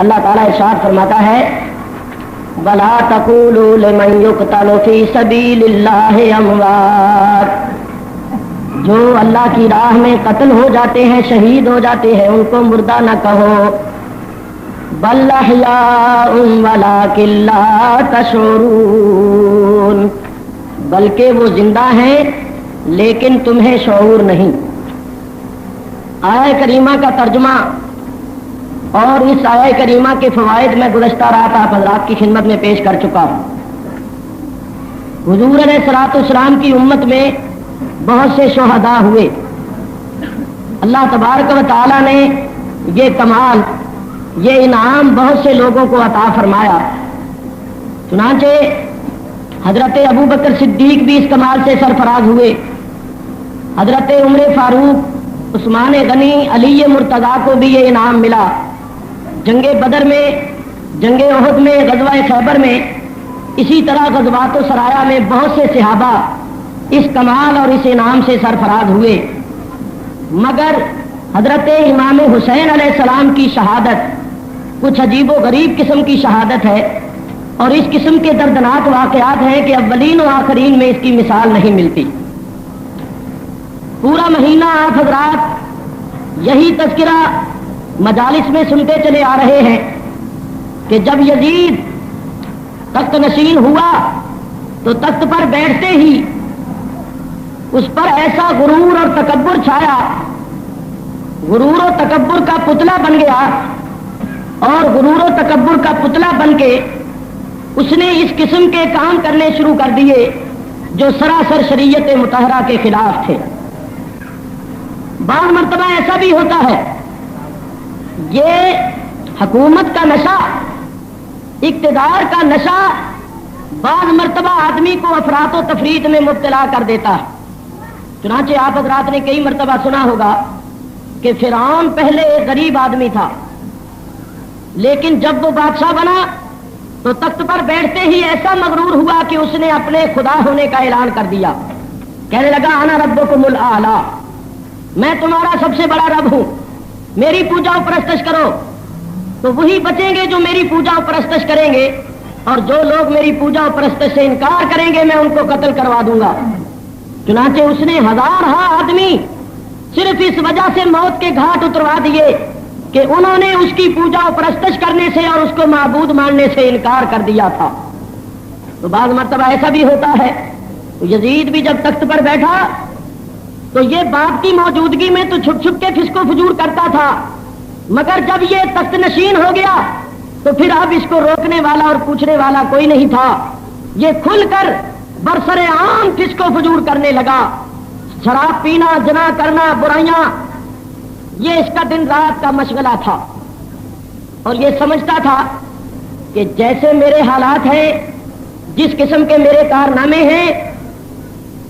اللہ تعالیٰ ارشاد فرماتا ہے وَلَا تَقُولُوا لِمَن يُقْتَلُ فِي سَبِيلِ اللَّهِ أَمْوَاتٌ، جو اللہ کی راہ میں قتل ہو جاتے ہیں، شہید ہو جاتے ہیں، ان کو مردہ نہ کہو، بل احیاء ولکن لا تشعرون، بلکہ وہ زندہ ہیں لیکن تمہیں شعور نہیں۔ آیہ کریمہ کا ترجمہ اور اس آیہ کریمہ کے فوائد میں گزشتہ رات آپ حضرات کی خدمت میں پیش کر چکا ہوں۔ حضور علیہ الصلوۃ والسلام کی امت میں بہت سے شہداء ہوئے، اللہ تبارک و تعالی نے یہ کمال، یہ انعام بہت سے لوگوں کو عطا فرمایا۔ چنانچہ حضرت ابو بکر صدیق بھی اس کمال سے سرفراز ہوئے، حضرت عمر فاروق، عثمان غنی، علی مرتضیٰ کو بھی یہ انعام ملا۔ جنگ بدر میں، جنگ احد میں، غزوہ خیبر میں، اسی طرح غزوات و سرایا میں بہت سے صحابہ اس کمال اور اس انعام سے سرفراز ہوئے، مگر حضرت امام حسین علیہ السلام کی شہادت کچھ عجیب و غریب قسم کی شہادت ہے، اور اس قسم کے دردناک واقعات ہیں کہ اولین و آخرین میں اس کی مثال نہیں ملتی۔ پورا مہینہ آپ حضرات یہی تذکرہ مجالس میں سنتے چلے آ رہے ہیں کہ جب یزید تخت نشین ہوا تو تخت پر بیٹھتے ہی اس پر ایسا غرور اور تکبر چھایا، غرور و تکبر کا پتلا بن گیا، اور غرور و تکبر کا پتلا بن کے اس نے اس قسم کے کام کرنے شروع کر دیے جو سراسر شریعت مطہرہ کے خلاف تھے۔ بعض مرتبہ ایسا بھی ہوتا ہے، یہ حکومت کا نشہ، اقتدار کا نشہ بعض مرتبہ آدمی کو افراط و تفریط میں مبتلا کر دیتا ہے۔ چنانچہ آپ حضرات نے کئی مرتبہ سنا ہوگا کہ فرعون پہلے ایک غریب آدمی تھا، لیکن جب وہ بادشاہ بنا تو تخت پر بیٹھتے ہی ایسا مغرور ہوا کہ اس نے اپنے خدا ہونے کا اعلان کر دیا، کہنے لگا انا ربکم الاعلی، میں تمہارا سب سے بڑا رب ہوں، میری پوجا و پرستش کرو۔ تو وہی بچیں گے جو میری پوجا و پرستش کریں گے، اور جو لوگ میری پوجا و پرستش سے انکار کریں گے میں ان کو قتل کروا دوں گا۔ چنانچہ اس نے ہزارہ آدمی صرف اس وجہ سے موت کے گھاٹ اتروا دیے کہ انہوں نے اس کی پوجا و پرستش کرنے سے اور اس کو معبود ماننے سے انکار کر دیا تھا۔ تو بعض مرتبہ ایسا بھی ہوتا ہے، یزید بھی جب تخت پر بیٹھا تو یہ باپ کی موجودگی میں تو چھپ چھپ کے فسق و فجور کرتا تھا، مگر جب یہ تخت نشین ہو گیا تو پھر اب اس کو روکنے والا اور پوچھنے والا کوئی نہیں تھا، یہ کھل کر برسر عام فسق و فجور کرنے لگا، شراب پینا، زنا کرنا، برائیاں، یہ اس کا دن رات کا مشغلہ تھا، اور یہ سمجھتا تھا کہ جیسے میرے حالات ہیں، جس قسم کے میرے کارنامے ہیں،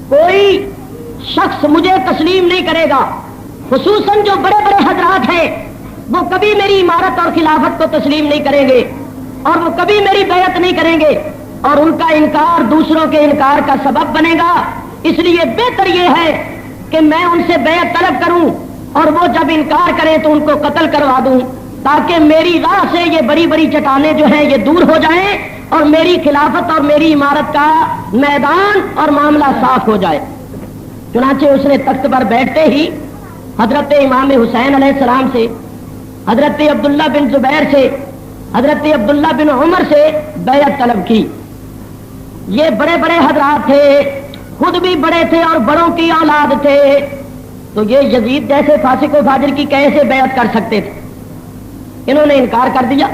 کوئی شخص مجھے تسلیم نہیں کرے گا، خصوصاً جو بڑے بڑے حضرات ہیں وہ کبھی میری امارت اور خلافت کو تسلیم نہیں کریں گے، اور وہ کبھی میری بیعت نہیں کریں گے، اور ان کا انکار دوسروں کے انکار کا سبب بنے گا۔ اس لیے بہتر یہ ہے کہ میں ان سے بیعت طلب کروں، اور وہ جب انکار کریں تو ان کو قتل کروا دوں، تاکہ میری راہ سے یہ بڑی بڑی چٹانیں جو ہیں یہ دور ہو جائیں، اور میری خلافت اور میری امارت کا میدان اور معاملہ صاف ہو جائے۔ چنانچہ اس نے تخت پر بیٹھتے ہی حضرت امام حسین علیہ السلام سے، حضرت عبداللہ بن زبیر سے، حضرت عبداللہ بن عمر سے بیعت طلب کی۔ یہ بڑے بڑے حضرات تھے، خود بھی بڑے تھے اور بڑوں کی اولاد تھے، تو یہ یزید جیسے فاسق و فاجر کی کیسے بیعت کر سکتے تھے؟ انہوں نے انکار کر دیا،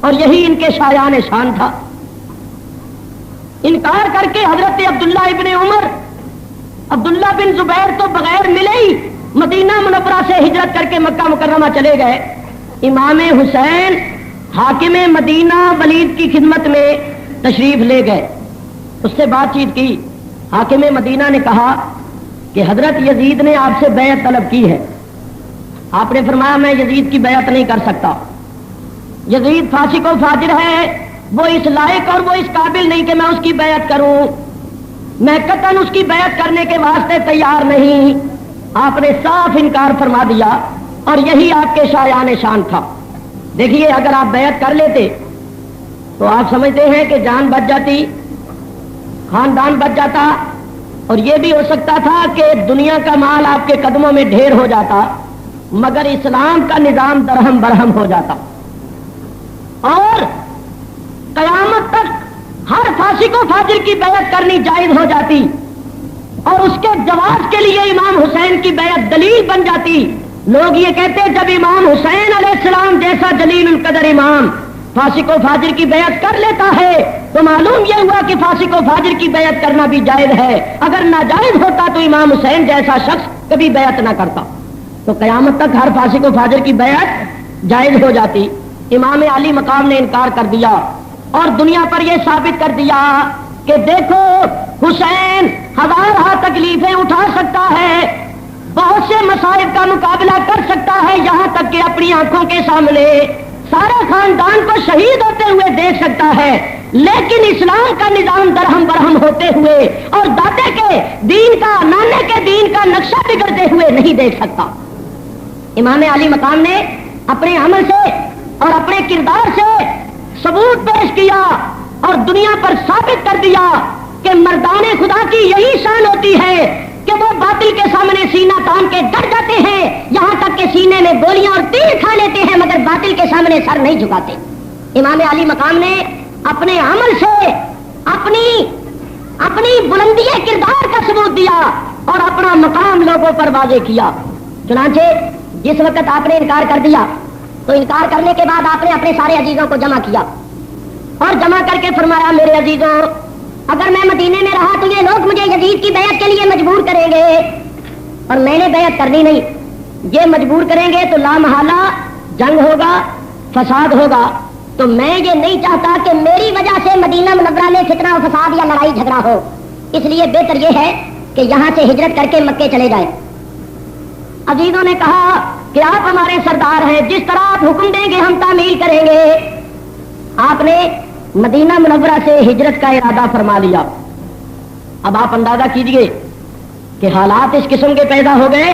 اور یہی ان کے شایان شان تھا۔ انکار کر کے حضرت عبداللہ ابن عمر، عبداللہ بن زبیر تو بغیر ملے ہی مدینہ منورہ سے ہجرت کر کے مکہ مکرمہ چلے گئے۔ امام حسین حاکم مدینہ ولید کی خدمت میں تشریف لے گئے، اس سے بات چیت کی۔ حاکم مدینہ نے کہا کہ حضرت یزید نے آپ سے بیعت طلب کی ہے۔ آپ نے فرمایا میں یزید کی بیعت نہیں کر سکتا، یزید فاسق و فاجر ہے، وہ اس لائق اور وہ اس قابل نہیں کہ میں اس کی بیعت کروں، میں قطعاً اس کی بیعت کرنے کے واسطے تیار نہیں۔ آپ نے صاف انکار فرما دیا، اور یہی آپ کے شایان شان تھا۔ دیکھیے اگر آپ بیعت کر لیتے تو آپ سمجھتے ہیں کہ جان بچ جاتی، خاندان بچ جاتا، اور یہ بھی ہو سکتا تھا کہ دنیا کا مال آپ کے قدموں میں ڈھیر ہو جاتا، مگر اسلام کا نظام درہم برہم ہو جاتا، اور قیامت تک ہر فاسق و فاجر کی بیعت کرنی جائز ہو جاتی، اور اس کے جواز کے لیے امام حسین کی بیعت دلیل بن جاتی۔ لوگ یہ کہتے ہیں جب امام حسین علیہ السلام جیسا جلیل القدر امام فاسق و فاجر کی بیعت کر لیتا ہے تو معلوم یہ ہوا کہ فاسق و فاجر کی بیعت کرنا بھی جائز ہے، اگر ناجائز ہوتا تو امام حسین جیسا شخص کبھی بیعت نہ کرتا، تو قیامت تک ہر فاسق و فاجر کی بیعت جائز ہو جاتی۔ امام علی مقام نے انکار کر دیا اور دنیا پر یہ ثابت کر دیا کہ دیکھو حسین ہزارہ تکلیفیں اٹھا سکتا ہے، بہت سے مصائب کا مقابلہ کر سکتا ہے، یہاں تک کہ اپنی آنکھوں کے سامنے سارے خاندان کو شہید ہوتے ہوئے دیکھ سکتا ہے، لیکن اسلام کا نظام درہم برہم ہوتے ہوئے اور دادے کے دین کا، نانے کے دین کا نقشہ بگڑتے ہوئے نہیں دیکھ سکتا۔ امام علی مقام نے اپنے عمل سے اور اپنے کردار سے ثبوت پیش کیا اور دنیا پر ثابت کر دیا کہ مردان خدا کی یہی شان ہوتی ہے کہ وہ باطل کے سامنے سینہ تان کے ڈر جاتے ہیں، یہاں تک کہ سینے میں گولیاں اور تیر کھا لیتے ہیں، مگر باطل کے سامنے سر نہیں جھکاتے۔ امام علی مقام نے اپنے عمل سے اپنی بلندی کردار کا ثبوت دیا اور اپنا مقام لوگوں پر واضح کیا۔ چنانچہ جس وقت آپ نے انکار کر دیا تو انکار کرنے کے بعد آپ نے اپنے سارے عزیزوں کو جمع کیا اور جمع کر کے فرمایا میرے عزیزوں، اگر میں مدینے میں رہا تو یہ لوگ مجھے یزید کی بیعت کے لیے مجبور کریں گے، اور میں نے بیعت کرنی نہیں، یہ مجبور کریں گے تو لا محالہ جنگ ہوگا، فساد ہوگا، تو میں یہ نہیں چاہتا کہ میری وجہ سے مدینہ منورہ میں فتنہ و فساد یا لڑائی جھگڑا ہو، اس لیے بہتر یہ ہے کہ یہاں سے ہجرت کر کے مکے چلے جائیں۔ عزیزوں نے کہا کہ آپ ہمارے سردار ہیں، جس طرح آپ حکم دیں گے ہم تعمیل کریں گے۔ آپ نے مدینہ منورہ سے ہجرت کا ارادہ فرما لیا۔ اب آپ اندازہ کیجئے کہ حالات اس قسم کے پیدا ہو گئے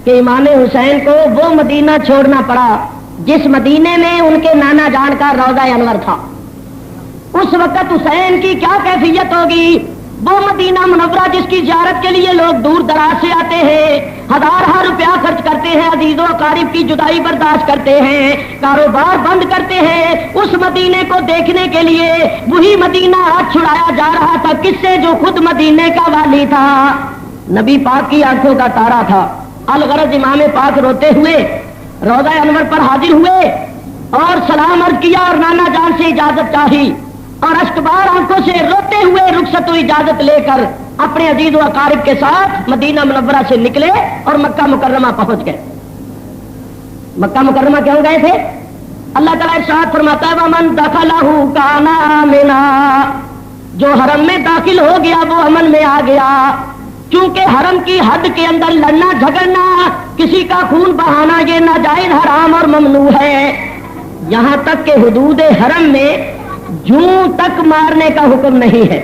کہ امام حسین کو وہ مدینہ چھوڑنا پڑا جس مدینے میں ان کے نانا جان کا روضہ انور تھا۔ اس وقت حسین کی کیا کیفیت ہوگی؟ وہ مدینہ منورہ جس کی زیارت کے لیے لوگ دور دراز سے آتے ہیں، ہزارہ روپیہ خرچ کرتے ہیں، عزیز و اقارب کی جدائی برداشت کرتے ہیں، کاروبار بند کرتے ہیں، اس مدینے کو دیکھنے کے لیے وہی مدینہ آج چھڑایا جا رہا تھا کس سے؟ جو خود مدینے کا والی تھا، نبی پاک کی آنکھوں کا تارا تھا۔ الغرض امام پاک روتے ہوئے روضہ انور پر حاضر ہوئے اور سلام عرض کیا اور نانا جان سے اجازت چاہی، اور اشکبار آنکھوں سے روتے ہوئے رخصت و اجازت لے کر اپنے عزیز و اقارب کے ساتھ مدینہ منورہ سے نکلے اور مکہ مکرمہ پہنچ گئے۔ مکہ مکرمہ کیوں گئے تھے؟ اللہ تعالیٰ ارشاد فرماتا ہے وَمَن دَخَلَهُ كَانَ آمِنًا، جو حرم میں داخل ہو گیا وہ امن میں آ گیا، کیونکہ حرم کی حد کے اندر لڑنا جھگڑنا، کسی کا خون بہانا یہ ناجائز، حرام اور ممنوع ہے۔ یہاں تک کہ حدود حرم میں جوں تک مارنے کا حکم نہیں ہے۔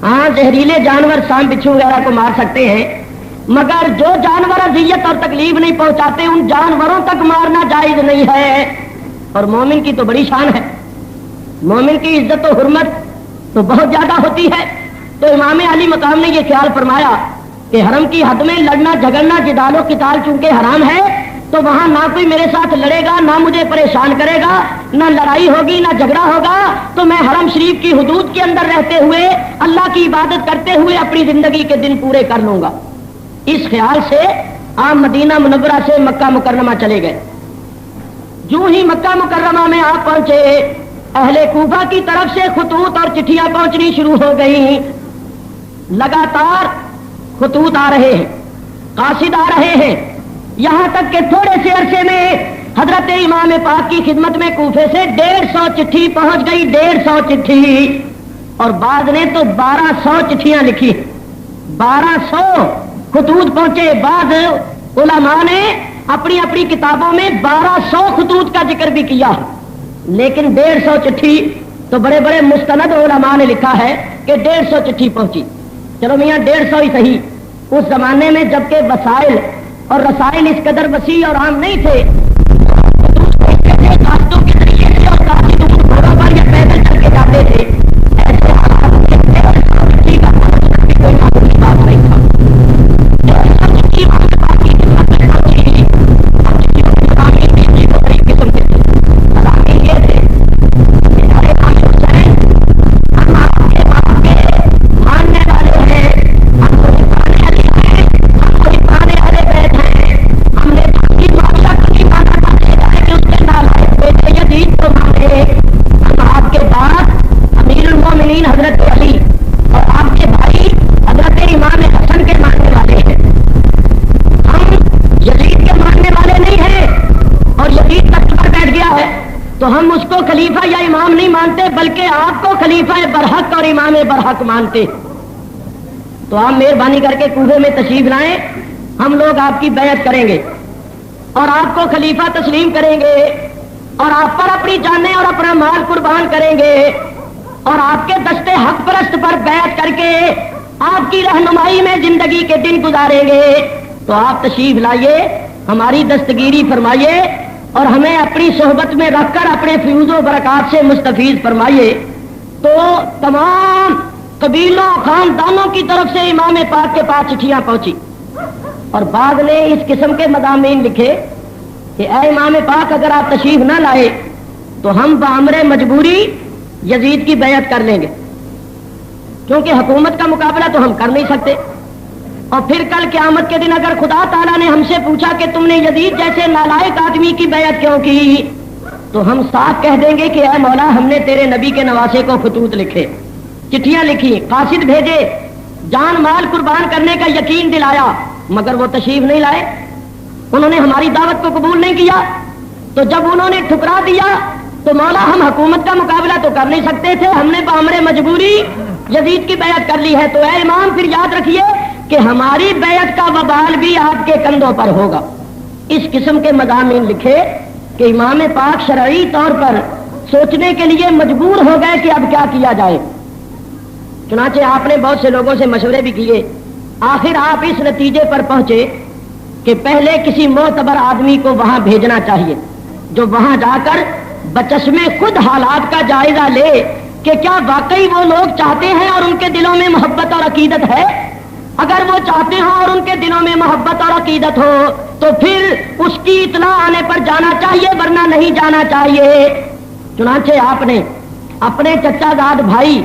ہاں زہریلے جانور سانپ بچھو وغیرہ کو مار سکتے ہیں، مگر جو جانور اذیت اور تکلیف نہیں پہنچاتے ان جانوروں تک مارنا جائز نہیں ہے۔ اور مومن کی تو بڑی شان ہے، مومن کی عزت و حرمت تو بہت زیادہ ہوتی ہے۔ تو امام علی مقام نے یہ خیال فرمایا کہ حرم کی حد میں لڑنا جھگڑنا جدال و قتال چونکہ حرام ہے تو وہاں نہ کوئی میرے ساتھ لڑے گا، نہ مجھے پریشان کرے گا، نہ لڑائی ہوگی، نہ جھگڑا ہوگا، تو میں حرم شریف کی حدود کے اندر رہتے ہوئے اللہ کی عبادت کرتے ہوئے اپنی زندگی کے دن پورے کر لوں گا۔ اس خیال سے آپ مدینہ منورہ سے مکہ مکرمہ چلے گئے۔ جو ہی مکہ مکرمہ میں آپ پہنچے، اہل کوفہ کی طرف سے خطوط اور چٹھیاں پہنچنی شروع ہو گئیں، لگاتار خطوط آ رہے ہیں، قاصد آ رہے ہیں، یہاں تک کہ تھوڑے سے عرصے میں حضرت امام پاک کی خدمت میں کوفے سے 150 چٹھی پہنچ گئی، 150 چٹھی، اور بعد نے تو 1200 چٹھیاں لکھی، 1200 خطوط پہنچے۔ بعض علماء نے اپنی اپنی کتابوں میں 1200 خطوط کا ذکر بھی کیا، لیکن 150 چٹھی تو بڑے بڑے مستند علماء نے لکھا ہے کہ 150 چٹھی پہنچی۔ چلو میاں 150 ہی صحیح، اس زمانے میں جبکہ وسائل اور رسائل اس قدر وسیع اور عام نہیں تھے، خطوط کے تو ہم اس کو خلیفہ یا امام نہیں مانتے بلکہ آپ کو خلیفہ برحق اور امام برحق مانتے. تو آپ مہربانی کر کے کوفے میں تشریف لائیں, ہم لوگ آپ کی بیعت کریں گے اور آپ کو خلیفہ تسلیم کریں گے اور آپ پر اپنی جانیں اور اپنا مال قربان کریں گے اور آپ کے دستے حق پرست پر بیعت کر کے آپ کی رہنمائی میں زندگی کے دن گزاریں گے. تو آپ تشریف لائیے, ہماری دستگیری فرمائیے اور ہمیں اپنی صحبت میں رکھ کر اپنے فیوز و برکات سے مستفیض فرمائیے. تو تمام قبیلوں خاندانوں کی طرف سے امام پاک کے پاس چٹھیاں پہنچی اور بعد نے اس قسم کے مضامین لکھے کہ اے امام پاک, اگر آپ تشریف نہ لائے تو ہم بامر مجبوری یزید کی بیعت کر لیں گے, کیونکہ حکومت کا مقابلہ تو ہم کر نہیں سکتے. اور پھر کل قیامت کے دن اگر خدا تعالیٰ نے ہم سے پوچھا کہ تم نے یزید جیسے نالائق آدمی کی بیعت کیوں کی, تو ہم صاف کہہ دیں گے کہ اے مولا, ہم نے تیرے نبی کے نواسے کو خطوط لکھے, چٹھیاں لکھی, قاصد بھیجے, جان مال قربان کرنے کا یقین دلایا, مگر وہ تشریف نہیں لائے, انہوں نے ہماری دعوت کو قبول نہیں کیا. تو جب انہوں نے ٹھکرا دیا تو مولا ہم حکومت کا مقابلہ تو کر نہیں سکتے تھے, ہم نے بامر مجبوری یزید کی بیعت کر لی ہے. تو اے امام, پھر یاد رکھیے کہ ہماری بیعت کا وبال بھی آپ کے کندھوں پر ہوگا. اس قسم کے مضامین لکھے کہ امام پاک شرعی طور پر سوچنے کے لیے مجبور ہو گئے کہ اب کیا کیا جائے. چنانچہ آپ نے بہت سے لوگوں سے مشورے بھی کیے, آخر آپ اس نتیجے پر پہنچے کہ پہلے کسی معتبر آدمی کو وہاں بھیجنا چاہیے جو وہاں جا کر بچشمے خود حالات کا جائزہ لے کہ کیا واقعی وہ لوگ چاہتے ہیں اور ان کے دلوں میں محبت اور عقیدت ہے. اگر وہ چاہتے ہوں اور ان کے دلوں میں محبت اور عقیدت ہو تو پھر اس کی اطلاع آنے پر جانا چاہیے, ورنہ نہیں جانا چاہیے. چنانچہ آپ نے اپنے چچا زاد بھائی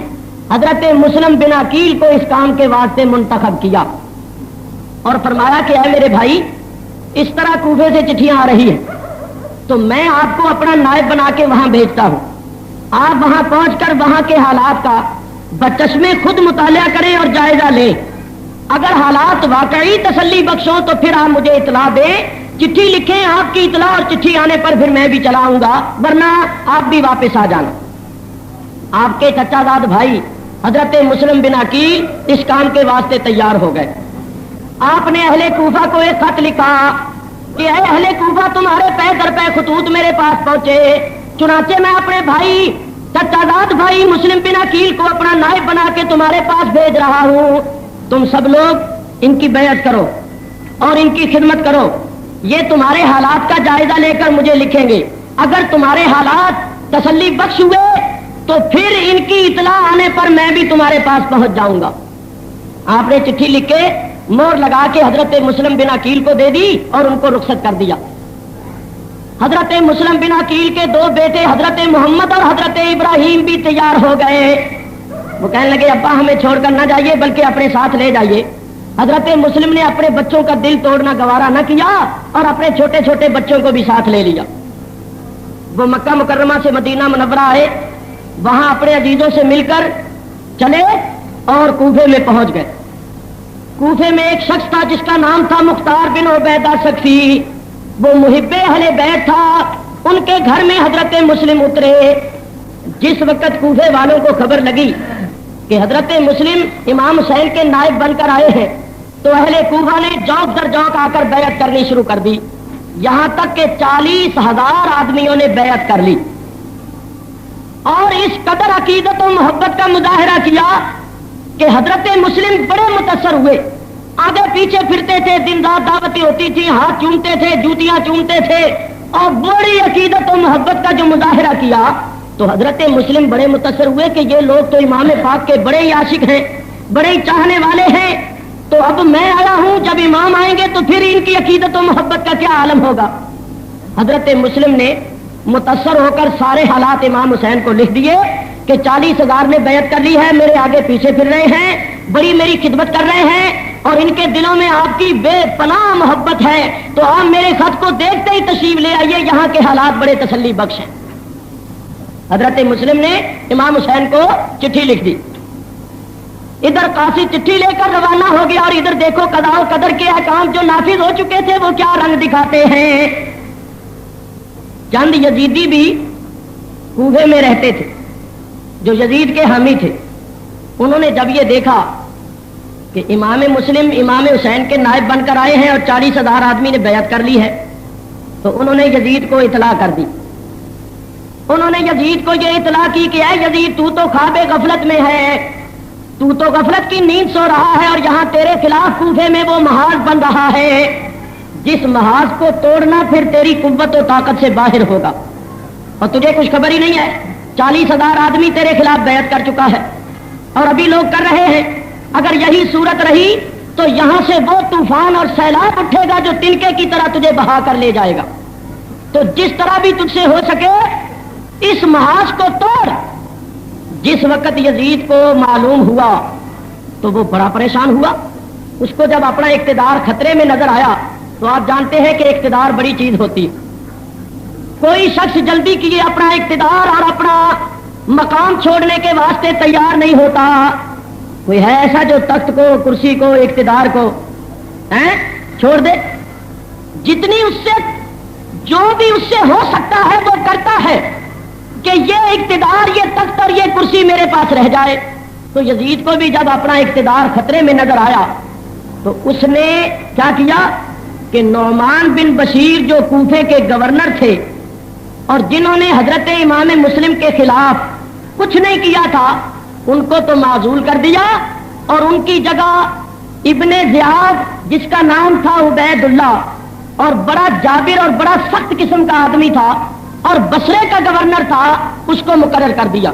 حضرت مسلم بن عقیل کو اس کام کے واسطے منتخب کیا اور فرمایا کہ اے میرے بھائی, اس طرح کوفے سے چٹھیاں آ رہی ہیں تو میں آپ کو اپنا نائب بنا کے وہاں بھیجتا ہوں. آپ وہاں پہنچ کر وہاں کے حالات کا بچشمے خود مطالعہ کریں اور جائزہ لیں. اگر حالات واقعی تسلی بخشوں تو پھر آپ مجھے اطلاع دیں, چٹھی لکھیں, آپ کی اطلاع اور چٹھی آنے پر پھر میں بھی چلاؤں گا, ورنہ آپ بھی واپس آ جانا. آپ کے چچا زاد بھائی حضرت مسلم بن عقیل اس کام کے واسطے تیار ہو گئے. آپ نے اہل کوفہ کو ایک خط لکھا کہ اے اہل کوفہ, تمہارے پے در پے خطوط میرے پاس پہنچے, چنانچہ میں اپنے بھائی چچا زاد بھائی مسلم بن عقیل کو اپنا نائب بنا کے تمہارے پاس بھیج رہا ہوں. تم سب لوگ ان کی بیعت کرو اور ان کی خدمت کرو. یہ تمہارے حالات کا جائزہ لے کر مجھے لکھیں گے. اگر تمہارے حالات تسلی بخش ہوئے تو پھر ان کی اطلاع آنے پر میں بھی تمہارے پاس پہنچ جاؤں گا. آپ نے چٹھی لکھ کے مور لگا کے حضرت مسلم بن عقیل کو دے دی اور ان کو رخصت کر دیا. حضرت مسلم بن عقیل کے دو بیٹے حضرت محمد اور حضرت ابراہیم بھی تیار ہو گئے. وہ کہنے لگے ابا ہمیں چھوڑ کر نہ جائیے بلکہ اپنے ساتھ لے جائیے. حضرت مسلم نے اپنے بچوں کا دل توڑنا گوارا نہ کیا اور اپنے چھوٹے چھوٹے بچوں کو بھی ساتھ لے لیا. وہ مکہ مکرمہ سے مدینہ منورہ آئے, وہاں اپنے عزیزوں سے مل کر چلے اور کوفے میں پہنچ گئے. کوفے میں ایک شخص تھا جس کا نام تھا مختار بن عبیدہ سقفی. وہ محب اہل بیت تھا. ان کے گھر میں حضرت مسلم اترے. جس وقت کوفے والوں کو خبر لگی کہ حضرت مسلم امام حسین کے نائب بن کر آئے ہیں تو اہل کوفہ نے جوک در جوک آ کر بیعت کرنی شروع کر دی, یہاں تک کہ 40,000 آدمیوں نے بیعت کر لی اور اس قدر عقیدت و محبت کا مظاہرہ کیا کہ حضرت مسلم بڑے متاثر ہوئے. آگے پیچھے پھرتے تھے, دن رات دعوتیں ہوتی تھی, ہاتھ چومتے تھے, جوتیاں چومتے تھے اور بڑی عقیدت و محبت کا جو مظاہرہ کیا تو حضرت مسلم بڑے متاثر ہوئے کہ یہ لوگ تو امام پاک کے بڑے ہی عاشق ہیں, بڑے ہی چاہنے والے ہیں. تو اب میں آیا ہوں, جب امام آئیں گے تو پھر ان کی عقیدت و محبت کا کیا عالم ہوگا. حضرت مسلم نے متاثر ہو کر سارے حالات امام حسین کو لکھ دیے کہ 40,000 نے بیعت کر لی ہے, میرے آگے پیچھے پھر رہے ہیں, بڑی میری خدمت کر رہے ہیں اور ان کے دلوں میں آپ کی بے پناہ محبت ہے. تو آپ میرے خط کو دیکھتے ہی تشریف لے آئیے, یہاں کے حالات بڑے تسلی بخش ہیں. حضرت مسلم نے امام حسین کو چٹھی لکھ دی. ادھر قاصد چٹھی لے کر روانہ ہو گیا اور ادھر دیکھو قضاء و قدر کے احکام جو نافذ ہو چکے تھے وہ کیا رنگ دکھاتے ہیں. چند یزیدی بھی کوفے میں رہتے تھے جو یزید کے حامی تھے، انہوں نے جب یہ دیکھا کہ امام مسلم امام حسین کے نائب بن کر آئے ہیں اور 40,000 آدمی نے بیعت کر لی ہے، تو انہوں نے یزید کو اطلاع کر دی. انہوں نے یزید کو یہ اطلاع کی کہ اے یزید، تو خواب غفلت میں ہے، تو غفلت کی نیند سو رہا ہے، اور یہاں تیرے خلاف کوفے میں وہ محاذ بن رہا ہے جس محاذ کو توڑنا پھر تیری قوت و طاقت سے باہر ہوگا، اور تجھے کچھ خبر ہی نہیں ہے. 40,000 آدمی تیرے خلاف بیعت کر چکا ہے اور ابھی لوگ کر رہے ہیں. اگر یہی صورت رہی تو یہاں سے وہ طوفان اور سیلاب اٹھے گا جو تنکے کی طرح تجھے بہا کر لے جائے گا. تو جس طرح بھی تجھ سے ہو سکے اس محاذ کو توڑ. جس وقت یزید کو معلوم ہوا تو وہ بڑا پریشان ہوا. اس کو جب اپنا اقتدار خطرے میں نظر آیا تو آپ جانتے ہیں کہ اقتدار بڑی چیز ہوتی ہے. کوئی شخص جلدی کیے اپنا اقتدار اور اپنا مقام چھوڑنے کے واسطے تیار نہیں ہوتا. کوئی ہے ایسا جو تخت کو، کرسی کو، اقتدار کو چھوڑ دے؟ جتنی اس سے جو بھی اس سے ہو سکتا ہے وہ کرتا ہے کہ یہ اقتدار، یہ تخت اور یہ کرسی میرے پاس رہ جائے. تو یزید کو بھی جب اپنا اقتدار خطرے میں نظر آیا تو اس نے کیا کیا کہ نعمان بن بشیر جو کوفے کے گورنر تھے اور جنہوں نے حضرت امام مسلم کے خلاف کچھ نہیں کیا تھا، ان کو تو معزول کر دیا اور ان کی جگہ ابن زیاد جس کا نام تھا عبید اللہ اور بڑا جابر اور بڑا سخت قسم کا آدمی تھا اور بصرے کا گورنر تھا، اس کو مقرر کر دیا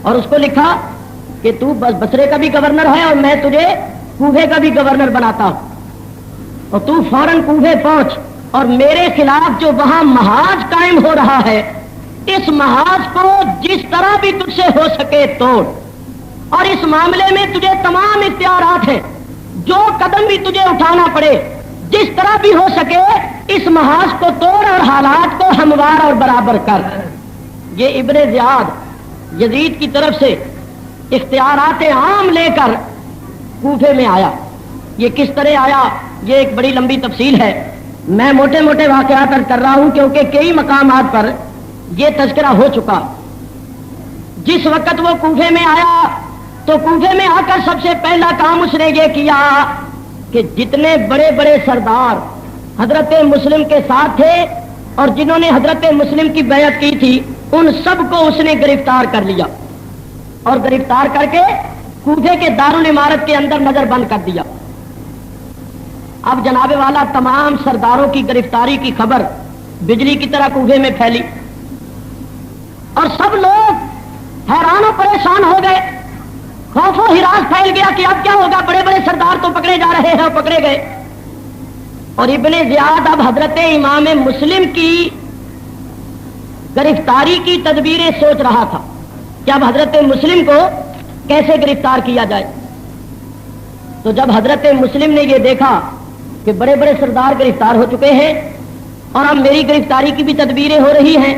اور اس کو لکھا کہ تو بس بصرے کا بھی گورنر ہے اور میں تجھے کوفے کا بھی گورنر بناتا ہوں، اور تو فوراً کوفے پہنچ اور میرے خلاف جو وہاں محاذ قائم ہو رہا ہے اس محاذ کو جس طرح بھی تجھ سے ہو سکے توڑ. اور اس معاملے میں تجھے تمام اختیارات ہیں، جو قدم بھی تجھے اٹھانا پڑے جس طرح بھی ہو سکے اس محاذ کو توڑ اور حالات کو ہموار اور برابر کر. یہ ابن زیاد یزید کی طرف سے اختیارات عام لے کر کوفے میں آیا. یہ کس طرح آیا یہ ایک بڑی لمبی تفصیل ہے، میں موٹے موٹے واقعات کر رہا ہوں کیونکہ کئی مقامات پر یہ تذکرہ ہو چکا. جس وقت وہ کوفے میں آیا تو کوفے میں آ کر سب سے پہلا کام اس نے یہ کیا کہ جتنے بڑے بڑے سردار حضرت مسلم کے ساتھ تھے اور جنہوں نے حضرت مسلم کی بیعت کی تھی ان سب کو اس نے گرفتار کر لیا اور گرفتار کر کے کوفے کے دارالعمارت کے اندر نظر بند کر دیا. اب جناب والا تمام سرداروں کی گرفتاری کی خبر بجلی کی طرح کوفے میں پھیلی اور سب لوگ حیران و پریشان ہو گئے. خوف و ہراس پھیل گیا کہ اب کیا ہوگا، بڑے بڑے سردار تو پکڑے جا رہے ہیں اور پکڑے گئے. اور ابن زیاد اب حضرت امام مسلم کی گرفتاری کی تدبیریں سوچ رہا تھا کہ اب حضرت مسلم کو کیسے گرفتار کیا جائے. تو جب حضرت مسلم نے یہ دیکھا کہ بڑے بڑے سردار گرفتار ہو چکے ہیں اور اب میری گرفتاری کی بھی تدبیریں ہو رہی ہیں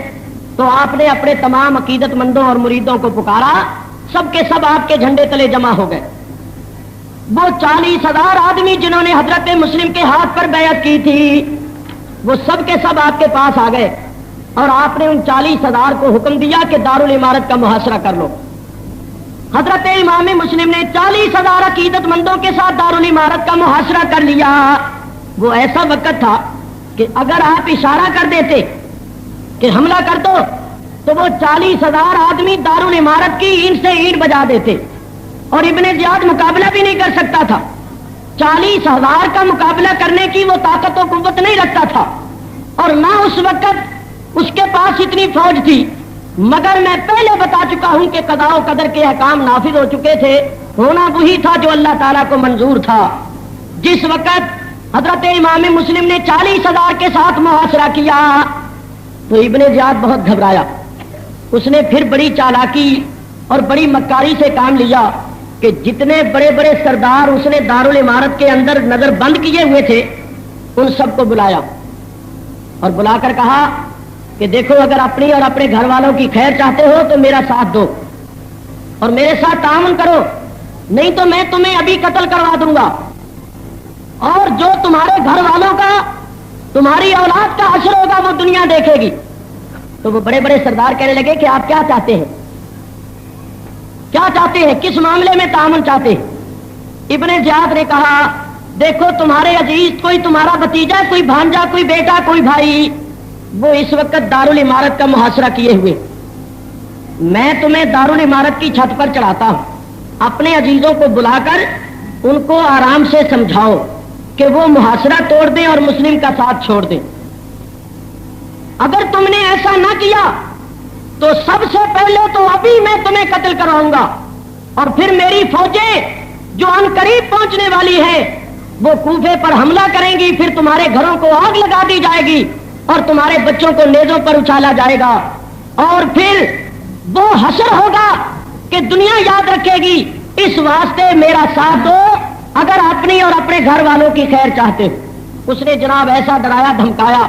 تو آپ نے اپنے تمام عقیدت مندوں اور مریدوں کو پکارا. سب کے سب آپ کے جھنڈے تلے جمع ہو گئے. وہ 40,000 آدمی جنہوں نے حضرت مسلم کے ہاتھ پر بیعت کی تھی وہ سب کے سب آپ کے پاس آ گئے اور آپ نے ان 40,000 کو حکم دیا کہ دارالعمارت کا محاصرہ کر لو. حضرت امام مسلم نے 40,000 عقیدت مندوں کے ساتھ دارالعمارت کا محاصرہ کر لیا. وہ ایسا وقت تھا کہ اگر آپ اشارہ کر دیتے کہ حملہ کر دو تو وہ 40,000 آدمی دارالعمارت کی اینٹ سے اینٹ بجا دیتے اور ابن زیاد مقابلہ بھی نہیں کر سکتا تھا. 40,000 کا مقابلہ کرنے کی وہ طاقت و قوت نہیں رکھتا تھا اور نہ اس وقت اس کے پاس اتنی فوج تھی. مگر میں پہلے بتا چکا ہوں کہ قضاء و قدر کے احکام نافذ ہو چکے تھے، ہونا وہی تھا جو اللہ تعالیٰ کو منظور تھا. جس وقت حضرت امام مسلم نے 40,000 کے ساتھ محاصرہ کیا تو ابن زیاد بہت گھبرایا. اس نے پھر بڑی چالاکی اور بڑی مکاری سے کام لیا کہ جتنے بڑے بڑے سردار اس نے دارالعمارت کے اندر نظر بند کیے ہوئے تھے ان سب کو بلایا اور بلا کر کہا کہ دیکھو اگر اپنی اور اپنے گھر والوں کی خیر چاہتے ہو تو میرا ساتھ دو اور میرے ساتھ تعاون کرو، نہیں تو میں تمہیں ابھی قتل کروا دوں گا اور جو تمہارے گھر والوں کا، تمہاری اولاد کا حشر ہوگا وہ دنیا دیکھے گی. تو وہ بڑے بڑے سردار کہنے لگے کہ آپ کیا چاہتے ہیں، کیا چاہتے ہیں، کس معاملے میں تعاون چاہتے ہیں؟ ابن زیاد نے کہا دیکھو تمہارے عزیز، کوئی تمہارا بھتیجا، کوئی بھانجا، کوئی بیٹا، کوئی بھائی، وہ اس وقت دارالعمارت کا محاصرہ کیے ہوئے، میں تمہیں دارالعمارت کی چھت پر چڑھاتا ہوں، اپنے عزیزوں کو بلا کر ان کو آرام سے سمجھاؤ کہ وہ محاصرہ توڑ دیں اور مسلم کا ساتھ چھوڑ دیں۔ اگر تم نے ایسا نہ کیا تو سب سے پہلے تو ابھی میں تمہیں قتل کراؤں گا، اور پھر میری فوجیں جو ان قریب پہنچنے والی ہے وہ کوفے پر حملہ کریں گی، پھر تمہارے گھروں کو آگ لگا دی جائے گی اور تمہارے بچوں کو نیزوں پر اچھالا جائے گا، اور پھر وہ حشر ہوگا کہ دنیا یاد رکھے گی۔ اس واسطے میرا ساتھ دو اگر اپنی اور اپنے گھر والوں کی خیر چاہتے ہو۔ اس نے جناب ایسا ڈرایا دھمکایا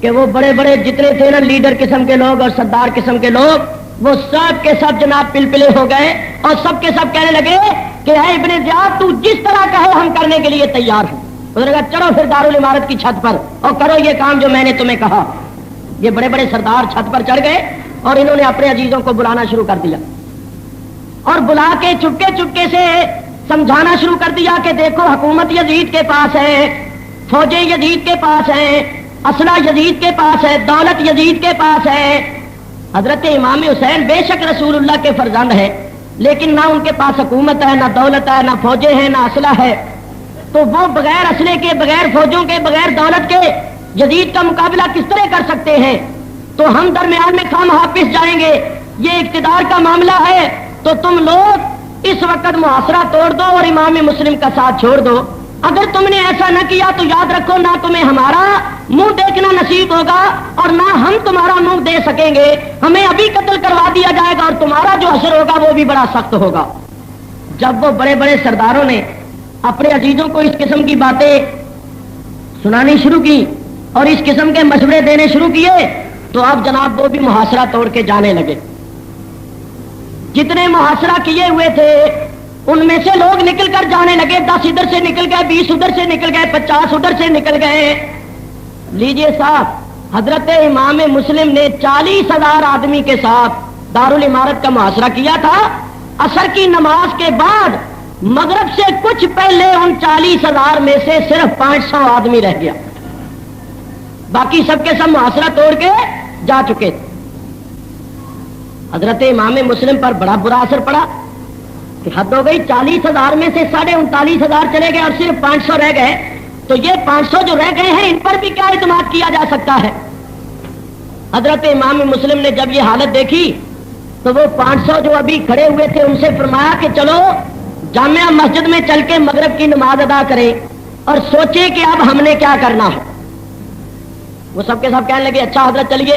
کہ وہ بڑے بڑے جتنے تھے نا لیڈر قسم کے لوگ اور سردار قسم کے لوگ، وہ سب کے سب جناب پلپلے ہو گئے اور سب کے سب کہنے لگے کہ اے ابن زیاد تو جس طرح کہے ہم کرنے کے لیے تیار ہیں۔ انہوں نے کہا چلو پھر دارالعمارت کی چھت پر اور کرو یہ کام جو میں نے تمہیں کہا۔ یہ بڑے بڑے سردار چھت پر چڑھ گئے اور انہوں نے اپنے عزیزوں کو بلانا شروع کر دیا، اور بلا کے چپکے چپکے سے سمجھانا شروع کر دیا کہ دیکھو حکومت یزید کے پاس ہے، فوجیں یزید کے پاس ہیں، اسلحہ یزید کے پاس ہے، دولت یزید کے پاس ہے۔ حضرت امام حسین بے شک رسول اللہ کے فرزند ہے، لیکن نہ ان کے پاس حکومت ہے، نہ دولت ہے، نہ فوجیں ہیں، نہ اسلحہ ہے، تو وہ بغیر اسلحے کے، بغیر فوجوں کے، بغیر دولت کے یزید کا مقابلہ کس طرح کر سکتے ہیں؟ تو ہم درمیان میں خام حافظ جائیں گے، یہ اقتدار کا معاملہ ہے، تو تم لوگ اس وقت محاصرہ توڑ دو اور امام مسلم کا ساتھ چھوڑ دو۔ اگر تم نے ایسا نہ کیا تو یاد رکھو نہ تمہیں ہمارا منہ دیکھنا نصیب ہوگا اور نہ ہم تمہارا منہ دے سکیں گے، ہمیں ابھی قتل کروا دیا جائے گا اور تمہارا جو حشر ہوگا وہ بھی بڑا سخت ہوگا۔ جب وہ بڑے بڑے سرداروں نے اپنے عزیزوں کو اس قسم کی باتیں سنانی شروع کی اور اس قسم کے مشورے دینے شروع کیے تو اب جناب وہ بھی محاصرہ توڑ کے جانے لگے۔ جتنے محاصرہ کیے ہوئے تھے ان میں سے لوگ نکل کر جانے لگے، 10 ادھر سے نکل گئے، 20 ادھر سے نکل گئے، 50 ادھر سے نکل گئے۔ لیجئے صاحب، حضرت امام مسلم نے 40,000 آدمی کے ساتھ دارالعمارت کا محاصرہ کیا تھا۔ عصر کی نماز کے بعد مغرب سے کچھ پہلے ان 40,000 میں سے صرف 500 آدمی رہ گیا، باقی سب کے سب محاصرہ توڑ کے جا چکے تھے۔ حضرت امام مسلم پر بڑا برا اثر پڑا کہ حد ہو گئی، 40,000 میں سے 39,500 چلے گئے اور صرف 500 رہ گئے، تو یہ 500 جو رہ گئے ہیں ان پر بھی کیا اعتماد کیا جا سکتا ہے؟ حضرت امام مسلم نے جب یہ حالت دیکھی تو وہ 500 جو ابھی کھڑے ہوئے تھے ان سے فرمایا کہ چلو جامعہ مسجد میں چل کے مغرب کی نماز ادا کریں اور سوچیں کہ اب ہم نے کیا کرنا ہے۔ وہ سب کے سب کہنے لگے اچھا حضرت چلیے۔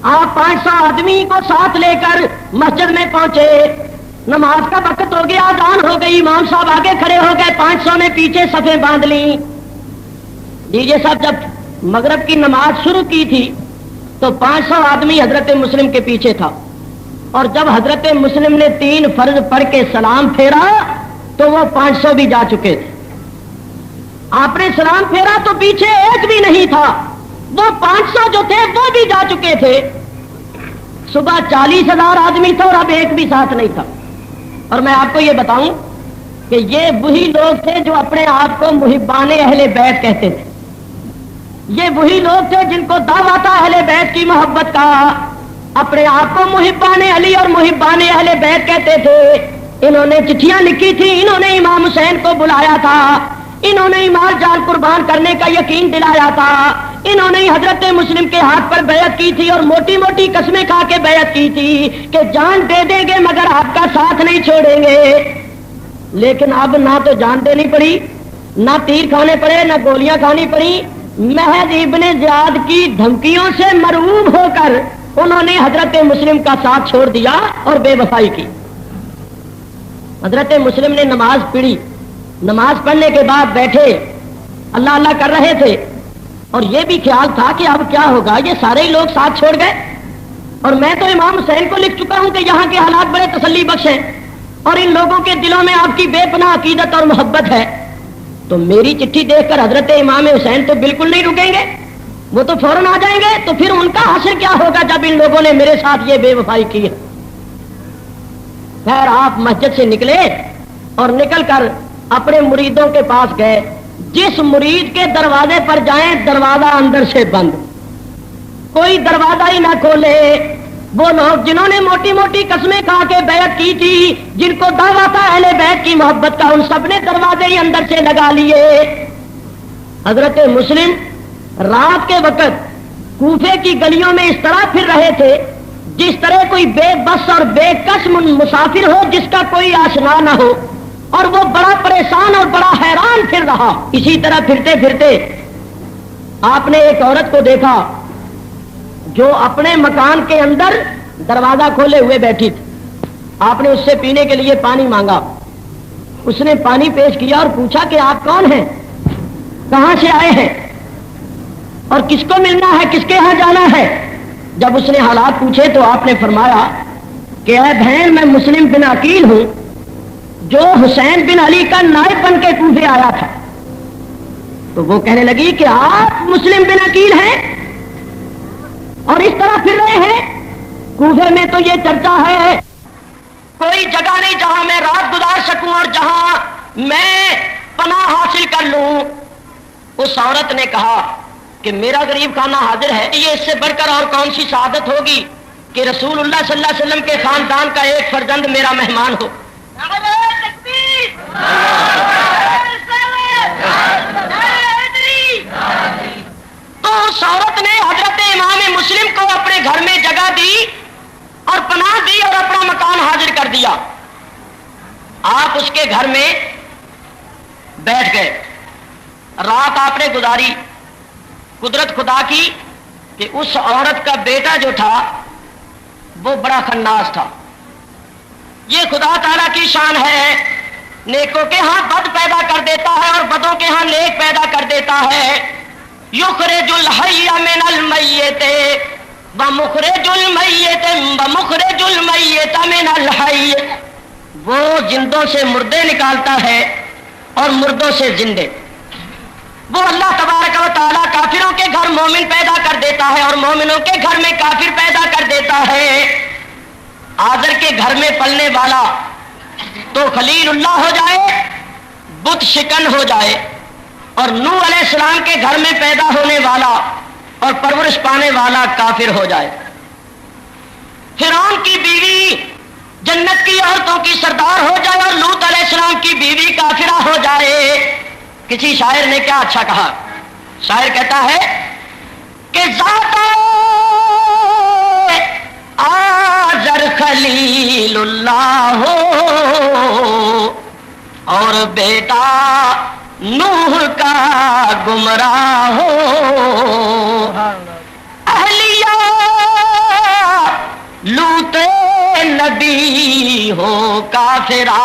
آپ 500 آدمی کو ساتھ لے کر مسجد میں پہنچے، نماز کا وقت ہو گیا، اذان ہو گئی، امام صاحب آگے کھڑے ہو گئے، 500 نے پیچھے صفیں باندھ لی۔ دیجیے صاحب، جب مغرب کی نماز شروع کی تھی تو 500 آدمی حضرت مسلم کے پیچھے تھا، اور جب حضرت مسلم نے 3 فرض پڑھ کے سلام پھیرا تو وہ 500 بھی جا چکے تھے۔ آپ نے سلام پھیرا تو پیچھے ایک بھی نہیں تھا، وہ 500 جو تھے وہ بھی جا چکے تھے۔ صبح 40,000 آدمی تھا اور اب ایک بھی ساتھ نہیں تھا۔ اور میں آپ کو یہ بتاؤں کہ یہ وہی لوگ تھے جو اپنے آپ کو محبان اہل بیت کہتے تھے، یہ وہی لوگ تھے جن کو دعویٰ تھا اہل بیت کی محبت کا، اپنے آپ کو محبان علی اور محبان اہل بیت کہتے تھے۔ انہوں نے چٹھیاں لکھی تھی، انہوں نے امام حسین کو بلایا تھا، انہوں نے مال جان قربان کرنے کا یقین دلایا تھا، انہوں نے حضرت مسلم کے ہاتھ پر بیعت کی تھی اور موٹی موٹی قسمیں کھا کے بیعت کی تھی کہ جان دے دیں گے مگر آپ کا ساتھ نہیں چھوڑیں گے۔ لیکن اب نہ تو جان دینی پڑی، نہ تیر کھانے پڑے، نہ گولیاں کھانی پڑی، محض ابن زیاد کی دھمکیوں سے مرعوب ہو کر انہوں نے حضرت مسلم کا ساتھ چھوڑ دیا اور بے وفائی کی۔ حضرت مسلم نے نماز پڑھی، نماز پڑھنے کے بعد بیٹھے اللہ اللہ کر رہے تھے، اور یہ بھی خیال تھا کہ اب کیا ہوگا، یہ سارے ہی لوگ ساتھ چھوڑ گئے، اور میں تو امام حسین کو لکھ چکا ہوں کہ یہاں کے حالات بڑے تسلی بخش ہیں اور ان لوگوں کے دلوں میں آپ کی بے پناہ عقیدت اور محبت ہے، تو میری چٹھی دیکھ کر حضرت امام حسین تو بالکل نہیں رکیں گے، وہ تو فوراً آ جائیں گے، تو پھر ان کا حشر کیا ہوگا جب ان لوگوں نے میرے ساتھ یہ بے وفائی کی ہے۔ خیر آپ مسجد سے نکلے اور نکل کر اپنے مریدوں کے پاس گئے۔ جس مرید کے دروازے پر جائیں دروازہ اندر سے بند، کوئی دروازہ ہی نہ کھولے۔ وہ لوگ جنہوں نے موٹی موٹی قسمیں کھا کے بیعت کی تھی، جن کو دعویٰ تھا اہل بیت کی محبت کا، ان سب نے دروازے ہی اندر سے لگا لیے۔ حضرت مسلم رات کے وقت کوفے کی گلیوں میں اس طرح پھر رہے تھے جس طرح کوئی بے بس اور بے کس مسافر ہو جس کا کوئی آشنا نہ ہو، اور وہ بڑا پریشان اور بڑا حیران پھر رہا۔ اسی طرح پھرتے پھرتے آپ نے ایک عورت کو دیکھا جو اپنے مکان کے اندر دروازہ کھولے ہوئے بیٹھی تھی۔ آپ نے اس سے پینے کے لیے پانی مانگا، اس نے پانی پیش کیا اور پوچھا کہ آپ کون ہیں، کہاں سے آئے ہیں اور کس کو ملنا ہے، کس کے ہاں جانا ہے۔ جب اس نے حالات پوچھے تو آپ نے فرمایا کہ اے بہن میں مسلم بن عقیل ہوں جو حسین بن علی کا نائب بن کے کوفے آیا تھا۔ تو وہ کہنے لگی کہ آپ مسلم بن عقیل ہیں اور اس طرح پھر رہے ہیں؟ کوفے میں تو یہ چرچا ہے کوئی جگہ نہیں جہاں میں رات گزار سکوں اور جہاں میں پناہ حاصل کر لوں۔ اس عورت نے کہا کہ میرا غریب خانہ حاضر ہے، یہ اس سے بڑھ کر اور کون سی سعادت ہوگی کہ رسول اللہ صلی اللہ علیہ وسلم کے خاندان کا ایک فرزند میرا مہمان ہو۔ تو اس عورت نے حضرت امام مسلم کو اپنے گھر میں جگہ دی اور پناہ دی اور اپنا مکان حاضر کر دیا۔ آپ اس کے گھر میں بیٹھ گئے، رات آپ نے گزاری۔ قدرت خدا کی کہ اس عورت کا بیٹا جو تھا وہ بڑا خناس تھا۔ یہ خدا تعالیٰ کی شان ہے، نیکوں کے ہاں بد پیدا کر دیتا ہے اور بدوں کے ہاں نیک پیدا کر دیتا ہے۔ یخرج الحی من المیت ومخرج المیت ومخرج المیت من الحی، وہ زندوں سے مردے نکالتا ہے اور مردوں سے زندے۔ وہ اللہ تبارک و تعالیٰ کافروں کے گھر مومن پیدا کر دیتا ہے اور مومنوں کے گھر میں کافر پیدا کر دیتا ہے۔ آذر کے گھر میں پلنے والا تو خلیل اللہ ہو جائے، بت شکن ہو جائے، اور نوح علیہ السلام کے گھر میں پیدا ہونے والا اور پرورش پانے والا کافر ہو جائے۔ فرعون کی بیوی جنت کی عورتوں کی سردار ہو جائے اور لوط علیہ السلام کی بیوی کافرہ ہو جائے۔ کسی شاعر نے کیا اچھا کہا، شاعر کہتا ہے کہ ذات آذر خلیل اللہ ہو اور بیٹا نوح کا گمراہ ہو، اہلیہ لوط نبی ہو کافرہ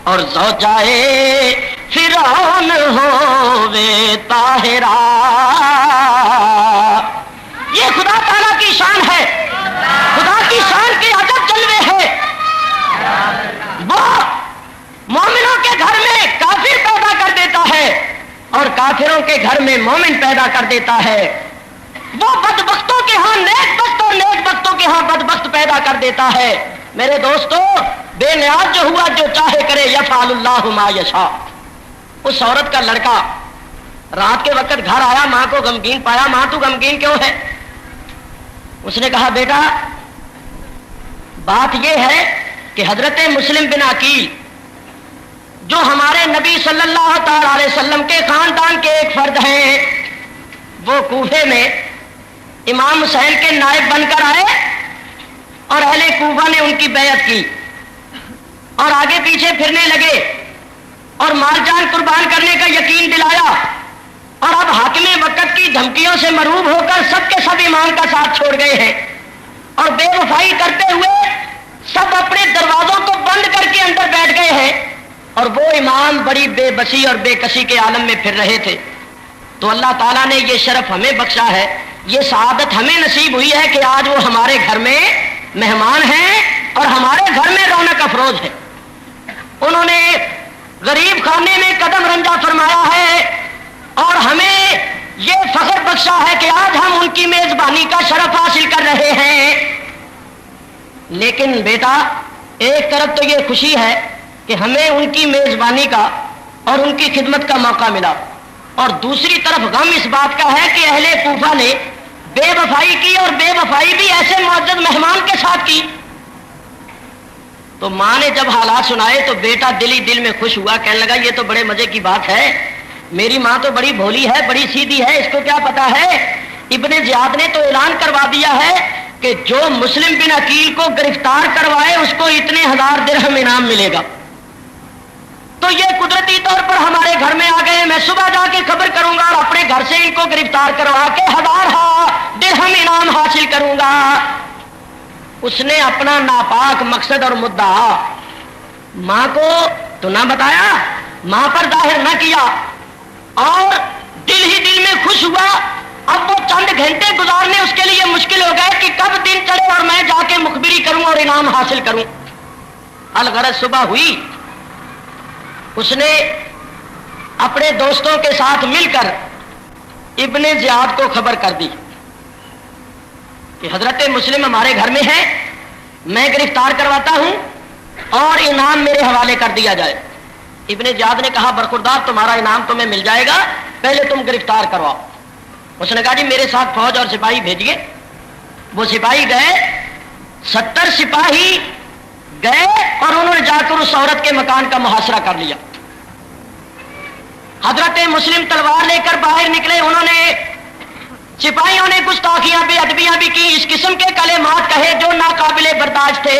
اور زوجائے فرعون ہووے طاہرہ۔ یہ خدا تعالیٰ کی شان ہے، خدا کی شان کے عجب جلوے ہیں۔ وہ مومنوں کے گھر میں کافر پیدا کر دیتا ہے اور کافروں کے گھر میں مومن پیدا کر دیتا ہے۔ وہ بدبختوں کے ہاں نیک بخت اور نیک بختوں کے ہاں بدبخت پیدا کر دیتا ہے۔ میرے دوستو، بے نیاز جو ہوا جو چاہے کرے، یفعل اللہ ما یشاء۔ اس عورت کا لڑکا رات کے وقت گھر آیا، ماں کو غمگین پایا۔ ماں تو غمگین کیوں ہے؟ اس نے کہا بیٹا بات یہ ہے کہ حضرت مسلم بن عقیل جو ہمارے نبی صلی اللہ تعالی علیہ وسلم کے خاندان کے ایک فرد ہیں، وہ کوفے میں امام حسین کے نائب بن کر آئے اور اہل کوفہ نے ان کی بیعت کی اور آگے پیچھے پھرنے لگے اور مال جان قربان کرنے کا یقین دلایا، اور اب حاکم وقت کی دھمکیوں سے مرعوب ہو کر سب کے سب ایمان کا ساتھ چھوڑ گئے ہیں اور بے وفائی کرتے ہوئے سب اپنے دروازوں کو بند کر کے اندر بیٹھ گئے ہیں، اور وہ امام بڑی بے بسی اور بے کسی کے عالم میں پھر رہے تھے۔ تو اللہ تعالیٰ نے یہ شرف ہمیں بخشا ہے، یہ سعادت ہمیں نصیب ہوئی ہے کہ آج وہ ہمارے گھر میں مہمان ہیں اور ہمارے گھر میں رونق افروز ہے۔ انہوں نے غریب خانے میں قدم رنجا فرمایا ہے اور ہمیں یہ فخر بخشا ہے کہ آج ہم ان کی میزبانی کا شرف حاصل کر رہے ہیں۔ لیکن بیٹا ایک طرف تو یہ خوشی ہے کہ ہمیں ان کی میزبانی کا اور ان کی خدمت کا موقع ملا، اور دوسری طرف غم اس بات کا ہے کہ اہل کوفہ نے بے وفائی کی، اور بے وفائی بھی ایسے معزز مہمان کے ساتھ کی۔ تو ماں نے جب حالات سنائے تو بیٹا دل ہی دل میں خوش ہوا، کہنے لگا یہ تو بڑے مزے کی بات ہے، میری ماں تو بڑی بھولی ہے، بڑی سیدھی ہے، اس کو کیا پتا ہے۔ ابن زیاد نے تو اعلان کروا دیا ہے کہ جو مسلم بن عقیل کو گرفتار کروائے اس کو اتنے 1000 درہم انعام ملے گا۔ تو یہ قدرتی طور پر ہمارے گھر میں آ گئے، میں صبح جا کے خبر کروں گا اور اپنے گھر سے ان کو گرفتار کروا کے 1000 درہم انعام حاصل کروں گا۔ اس نے اپنا ناپاک مقصد اور مدعا ماں کو تو نہ بتایا، ماں پر ظاہر نہ کیا، اور دل ہی دل میں خوش ہوا۔ اب وہ چند گھنٹے گزارنے اس کے لیے مشکل ہو گئے کہ کب دن چڑھے اور میں جا کے مخبری کروں اور انعام حاصل کروں۔ الغرض صبح ہوئی، اس نے اپنے دوستوں کے ساتھ مل کر ابن زیاد کو خبر کر دی کہ حضرت مسلم ہمارے گھر میں ہے، میں گرفتار کرواتا ہوں اور انعام میرے حوالے کر دیا جائے۔ ابن زیاد نے کہا برخوردار تمہارا انعام تمہیں مل جائے گا، پہلے تم گرفتار کرواؤ۔ اس نے کہا جی میرے ساتھ فوج اور سپاہی بھیجیے۔ وہ سپاہی گئے، 70 سپاہی گئے اور انہوں نے جا کر اس عورت کے مکان کا محاصرہ کر لیا۔ حضرت مسلم تلوار لے کر باہر نکلے، انہوں نے سپاہیوں نے گستاخیاں بے ادبیاں بھی کی، اس قسم کے کلمات کہے جو ناقابل برداشت تھے۔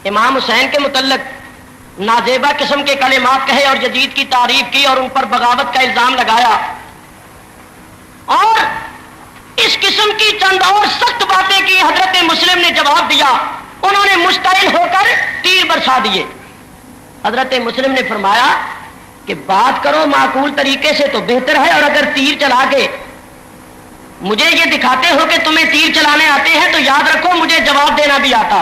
امام حسین کے متعلق نازیبا قسم کے کلمات کہے اور یزید کی تعریف کی اور ان پر بغاوت کا الزام لگایا، اور اس قسم کی چند اور سخت باتیں کی۔ حضرت مسلم نے جواب دیا، انہوں نے مشتعل ہو کر تیر برسا دیے۔ حضرت مسلم نے فرمایا کہ بات کرو معقول طریقے سے تو بہتر ہے، اور اگر تیر چلا کے مجھے یہ دکھاتے ہو کہ تمہیں تیر چلانے آتے ہیں تو یاد رکھو مجھے جواب دینا بھی آتا۔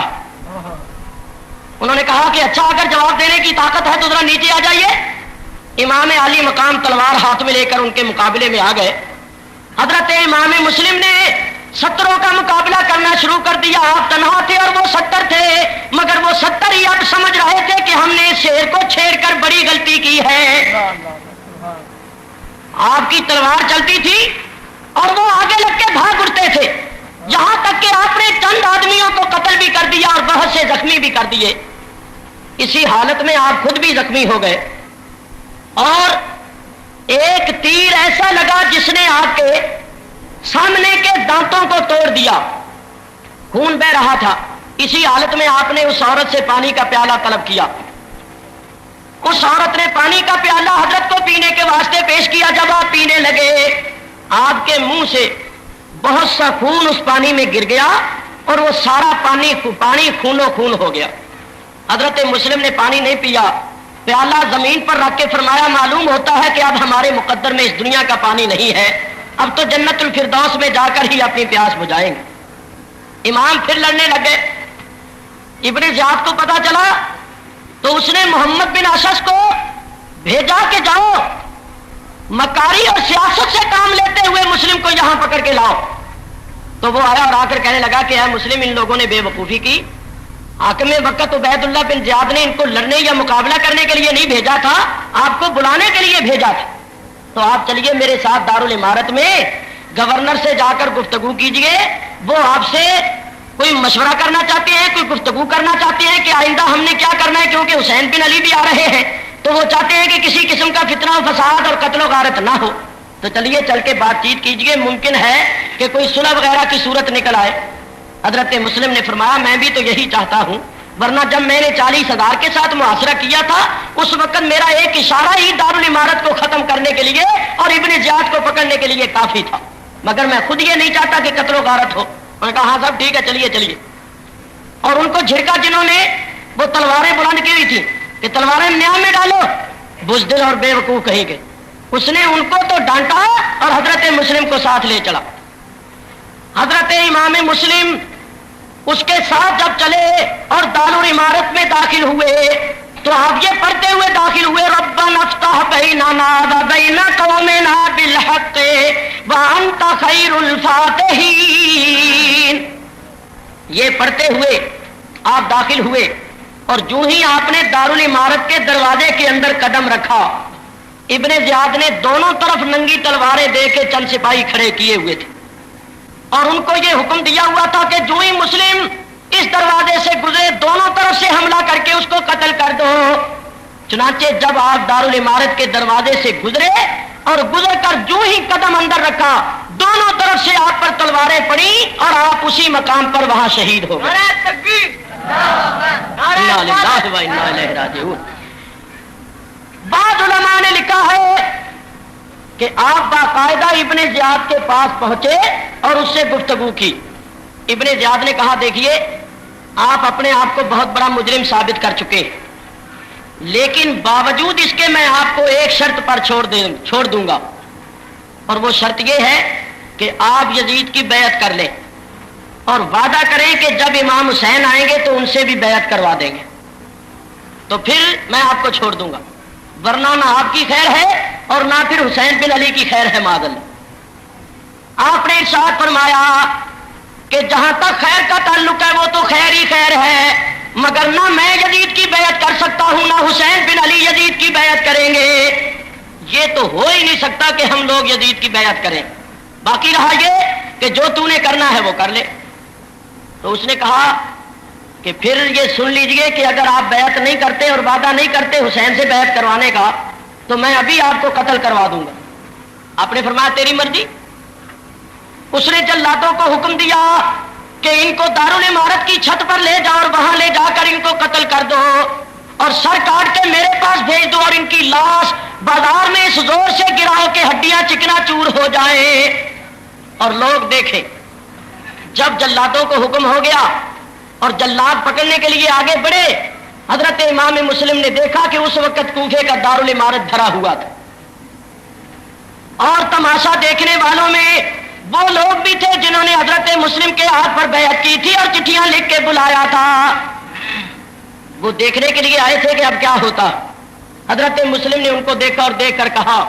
انہوں نے کہا کہ اچھا اگر جواب دینے کی طاقت ہے تو ذرا نیچے آ جائیے۔ امام علی مقام تلوار ہاتھ میں لے کر ان کے مقابلے میں آ گئے۔ حضرت امام مسلم نے 70 کا مقابلہ کرنا شروع کر دیا۔ آپ تنہا تھے اور وہ 70 تھے، مگر وہ 70 ہی اب سمجھ رہے تھے کہ ہم نے شیر کو چھیڑ کر بڑی غلطی کی ہے۔ آپ کی تلوار چلتی تھی اور وہ آگے لگ کے بھاگ اٹھتے تھے، یہاں تک کہ آپ نے چند آدمیوں کو قتل بھی کر دیا اور بہت سے زخمی بھی کر دیے۔ اسی حالت میں آپ خود بھی زخمی ہو گئے، اور ایک تیر ایسا لگا جس نے آپ کے سامنے کے دانتوں کو توڑ دیا، خون بہ رہا تھا۔ اسی حالت میں آپ نے اس عورت سے پانی کا پیالہ طلب کیا۔ اس عورت نے پانی کا پیالہ حضرت کو پینے کے واسطے پیش کیا۔ جب آپ پینے لگے آپ کے منہ سے بہت سا خون اس پانی میں گر گیا اور وہ سارا پانی خونوں خون ہو گیا۔ حضرت مسلم نے پانی نہیں پیا، پیالہ زمین پر رکھ کے فرمایا معلوم ہوتا ہے کہ اب ہمارے مقدر میں اس دنیا کا پانی نہیں ہے، اب تو جنت الفردوس میں جا کر ہی اپنی پیاس بجھائیں گے۔ امام پھر لڑنے لگے۔ ابن زیاد کو پتا چلا تو اس نے محمد بن اشعث کو بھیجا کہ جاؤ مکاری اور سیاست سے کام لیتے ہوئے مسلم کو یہاں پکڑ کے لاؤ۔ تو وہ آیا اور آ کر کہنے لگا کہ اے مسلم، ان لوگوں نے بے وقوفی کی، حاکم وقت عبید اللہ بن زیاد نے ان کو لڑنے یا مقابلہ کرنے کے لیے نہیں بھیجا تھا، آپ کو بلانے کے لیے بھیجا تھا۔ تو آپ چلیے میرے ساتھ دارالعمارت میں، گورنر سے جا کر گفتگو کیجئے، وہ آپ سے کوئی مشورہ کرنا چاہتے ہیں، کوئی گفتگو کرنا چاہتے ہیں کہ آئندہ ہم نے کیا کرنا ہے، کیونکہ حسین بن علی بھی آ رہے ہیں، تو وہ چاہتے ہیں کہ کسی قسم کا فتنہ و فساد اور قتل و غارت نہ ہو۔ تو چلیے چل کے بات چیت کیجئے، ممکن ہے کہ کوئی صلح وغیرہ کی صورت نکل آئے۔ حضرت مسلم نے فرمایا میں بھی تو یہی چاہتا ہوں، ورنہ جب میں نے 40,000 کے ساتھ محاصرہ کیا تھا اس وقت میرا ایک اشارہ ہی دارالعمارت کو ختم کرنے کے لیے اور ابن زیاد کو پکڑنے کے لیے کافی تھا، مگر میں خود یہ نہیں چاہتا کہ قتل و غارت ہو۔ میں نے کہا ہاں صاحب ٹھیک ہے، چلیے چلیے۔ اور ان کو جھڑکا جنہوں نے وہ تلواریں بلند کی ہوئی تھی کہ تلواریں نیام میں ڈالو، بزدل اور بے وقوف کہیں گے، اس نے ان کو تو ڈانٹا اور حضرت مسلم کو ساتھ لے چلا۔ حضرت امام مسلم اس کے ساتھ جب چلے اور دارالعمارت میں داخل ہوئے تو آپ یہ پڑھتے ہوئے داخل ہوئے ربنا افتح بیننا و بین قومنا بالحق وانت خیر الفاتحین، یہ پڑھتے ہوئے آپ داخل ہوئے، اور جو ہی آپ نے دارالعمارت کے دروازے کے اندر قدم رکھا، ابن زیاد نے دونوں طرف ننگی تلواریں دے کے چند سپاہی کھڑے کیے ہوئے تھے، اور ان کو یہ حکم دیا ہوا تھا کہ جو ہی مسلم اس دروازے سے گزرے دونوں طرف سے حملہ کر کے اس کو قتل کر دو۔ چنانچہ جب آپ دارالعمارت کے دروازے سے گزرے اور گزر کر جو ہی قدم اندر رکھا، دونوں طرف سے آپ پر تلواریں پڑی اور آپ اسی مقام پر وہاں شہید ہو گئے۔ بعض علماء نے لکھا ہے کہ آپ باقاعدہ ابن زیاد کے پاس پہنچے اور اس سے گفتگو کی۔ ابن زیاد نے کہا دیکھیے آپ اپنے آپ کو بہت بڑا مجرم ثابت کر چکے، لیکن باوجود اس کے میں آپ کو ایک شرط پر چھوڑ دوں گا، اور وہ شرط یہ ہے کہ آپ یزید کی بیعت کر لیں اور وعدہ کریں کہ جب امام حسین آئیں گے تو ان سے بھی بیعت کروا دیں گے، تو پھر میں آپ کو چھوڑ دوں گا، ورنہ نہ آپ کی خیر ہے اور نہ پھر حسین بن علی کی خیر ہے معاذ اللہ۔ آپ نے ارشاد فرمایا کہ جہاں تک خیر کا تعلق ہے وہ تو خیر ہی خیر ہے، مگر نہ میں یزید کی بیعت کر سکتا ہوں نہ حسین بن علی یزید کی بیعت کریں گے، یہ تو ہو ہی نہیں سکتا کہ ہم لوگ یزید کی بیعت کریں، باقی رہا یہ کہ جو تو نے کرنا ہے وہ کر لے۔ تو اس نے کہا کہ پھر یہ سن لیجئے کہ اگر آپ بیعت نہیں کرتے اور وعدہ نہیں کرتے حسین سے بیعت کروانے کا تو میں ابھی آپ کو قتل کروا دوں گا۔ آپ نے فرمایا تیری مرضی۔ اس نے جلادوں کو حکم دیا کہ ان کو دارالعمارت کی چھت پر لے جاؤ اور وہاں لے جا کر ان کو قتل کر دو اور سر کاٹ کے میرے پاس بھیج دو، اور ان کی لاش بازار میں اس زور سے گراؤ کہ ہڈیاں چکنا چور ہو جائیں اور لوگ دیکھیں۔ جب جلادوں کو حکم ہو گیا اور جلاد پکڑنے کے لیے آگے بڑھے، حضرت امام مسلم نے دیکھا کہ اس وقت کوفے کا دارالعمارت بھرا ہوا تھا، اور تماشا دیکھنے والوں میں وہ لوگ بھی تھے جنہوں نے حضرت مسلم کے ہاتھ پر بیعت کی تھی اور چٹھیاں لکھ کے بلایا تھا، وہ دیکھنے کے لیے آئے تھے کہ اب کیا ہوتا۔ حضرت مسلم نے ان کو دیکھا اور دیکھ کر کہا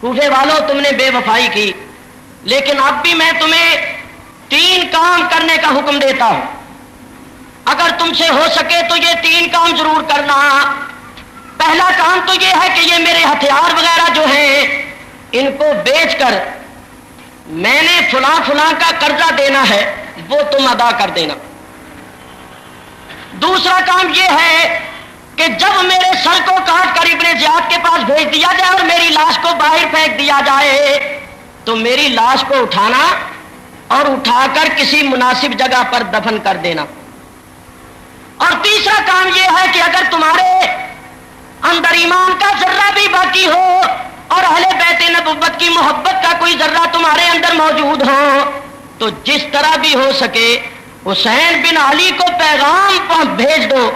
کوفے والوں تم نے بے وفائی کی، لیکن اب بھی میں تمہیں 3 کام کرنے کا حکم دیتا ہوں، اگر تم سے ہو سکے تو یہ 3 کام ضرور کرنا۔ پہلا کام تو یہ ہے کہ یہ میرے ہتھیار وغیرہ جو ہیں ان کو بیچ کر میں نے فلاں فلاں کا قرضہ دینا ہے وہ تم ادا کر دینا۔ دوسرا کام یہ ہے کہ جب میرے سر کو کاٹ کر ابن زیاد کے پاس بھیج دیا جائے اور میری لاش کو باہر پھینک دیا جائے تو میری لاش کو اٹھانا اور اٹھا کر کسی مناسب جگہ پر دفن کر دینا۔ اور تیسرا کام یہ ہے کہ اگر تمہارے اندر ایمان کا ذرہ بھی باقی ہو اور اہل بیت نبوت کی محبت کا کوئی ذرہ تمہارے اندر موجود ہو تو جس طرح بھی ہو سکے حسین بن علی کو پیغام بھیج دو،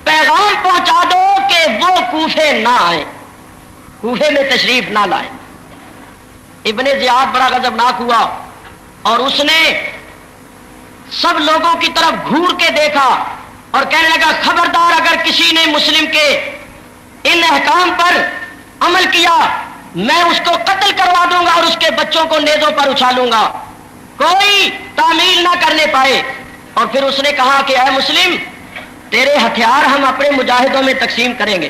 پیغام پہنچا دو کہ وہ کوفے نہ آئے، کوفے میں تشریف نہ لائیں۔ ابن زیاد بڑا غضبناک ہوا اور اس نے سب لوگوں کی طرف گھور کے دیکھا اور کہنے لگا خبردار اگر کسی نے مسلم کے ان احکام پر عمل کیا میں اس کو قتل کروا دوں گا اور اس کے بچوں کو نیزوں پر اچھالوں گا، کوئی تعمیل نہ کرنے پائے۔ اور پھر اس نے کہا کہ اے مسلم تیرے ہتھیار ہم اپنے مجاہدوں میں تقسیم کریں گے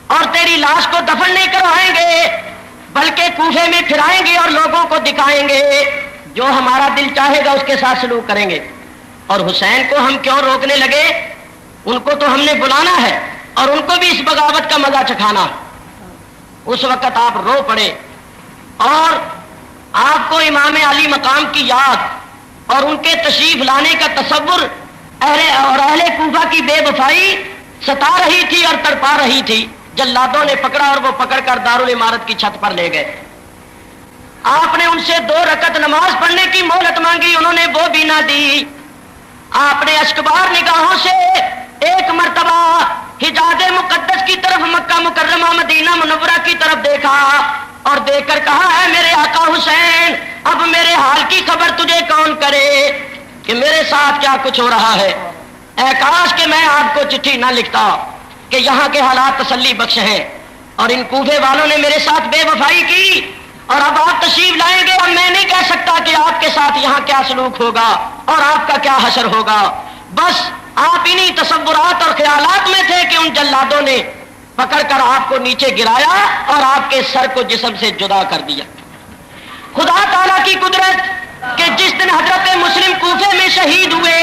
اور تیری لاش کو دفن نہیں کروائیں گے بلکہ کوفے میں پھرائیں گے اور لوگوں کو دکھائیں گے، جو ہمارا دل چاہے گا اس کے ساتھ سلوک کریں گے۔ اور حسین کو ہم کیوں روکنے لگے؟ ان کو تو ہم نے بلانا ہے اور ان کو بھی اس بغاوت کا مزہ چکھانا۔ اس وقت آپ رو پڑے اور آپ کو امام علی مقام کی یاد اور ان کے تشریف لانے کا تصور اہل کوفہ کی بے وفائی ستا رہی تھی اور تڑپا رہی تھی۔ جلادوں نے پکڑا اور وہ پکڑ کر دارالعمارت کی چھت پر لے گئے۔ آپ نے ان سے 2 رکعت نماز پڑھنے کی مہلت مانگی، انہوں نے وہ بھی نہ دی۔ آپ نے اشکبار نگاہوں سے ایک مرتبہ حجاز مقدس کی طرف، مکہ مکرمہ مدینہ منورہ کی طرف دیکھا اور دیکھ کر کہا ہے میرے آقا حسین اب میرے حال کی خبر تجھے کون کرے کہ میرے ساتھ کیا کچھ ہو رہا ہے؟ اے کاش کہ میں آپ کو چٹھی نہ لکھتا، کہ یہاں کے حالات تسلی بخش ہیں اور ان کوفے والوں نے میرے ساتھ بے وفائی کی اور اب آپ تشریف لائیں گے اور میں نہیں کہہ سکتا کہ آپ کے ساتھ یہاں کیا سلوک ہوگا اور آپ کا کیا حشر ہوگا. بس آپ انہی تصورات اور خیالات میں تھے کہ ان جلادوں نے پکڑ کر آپ کو نیچے گرایا اور آپ کے سر کو جسم سے جدا کر دیا. خدا تعالیٰ کی قدرت کہ جس دن حضرت مسلم کوفے میں شہید ہوئے،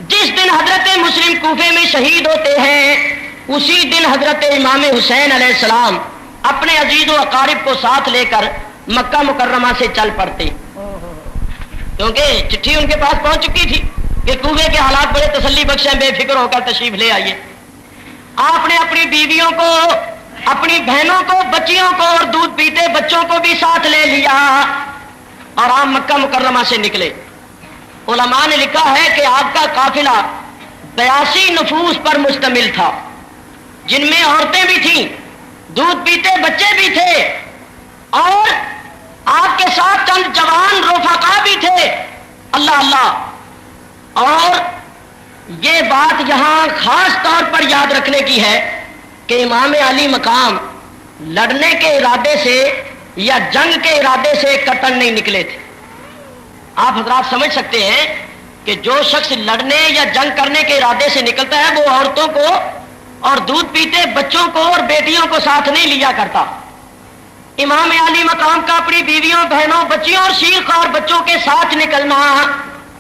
جس دن حضرت مسلم کوفے میں شہید ہوتے ہیں اسی دن حضرت امام حسین علیہ السلام اپنے عزیز و اقارب کو ساتھ لے کر مکہ مکرمہ سے چل پڑتے، کیونکہ چٹھی ان کے پاس پہنچ چکی تھی کہ کوفے کے حالات بڑے تسلی بخش ہیں، بے فکر ہو کر تشریف لے آئیے. آپ نے اپنی بیویوں کو، اپنی بہنوں کو، بچیوں کو اور دودھ پیتے بچوں کو بھی ساتھ لے لیا اور آپ مکہ مکرمہ سے نکلے. علماء نے لکھا ہے کہ آپ کا قافلہ 82 نفوس پر مشتمل تھا، جن میں عورتیں بھی تھیں، دودھ پیتے بچے بھی تھے اور آپ کے ساتھ چند جوان رفقا بھی تھے. اللہ اللہ. اور یہ بات یہاں خاص طور پر یاد رکھنے کی ہے کہ امام علی مقام لڑنے کے ارادے سے یا جنگ کے ارادے سے قطن نہیں نکلے تھے. آپ حضرات سمجھ سکتے ہیں کہ جو شخص لڑنے یا جنگ کرنے کے ارادے سے نکلتا ہے وہ عورتوں کو اور دودھ پیتے بچوں کو اور بیٹیوں کو ساتھ نہیں لیا کرتا. امام علی مقام کا اپنی بیویوں، بہنوں، بچیوں اور شیر خوار بچوں کے ساتھ نکلنا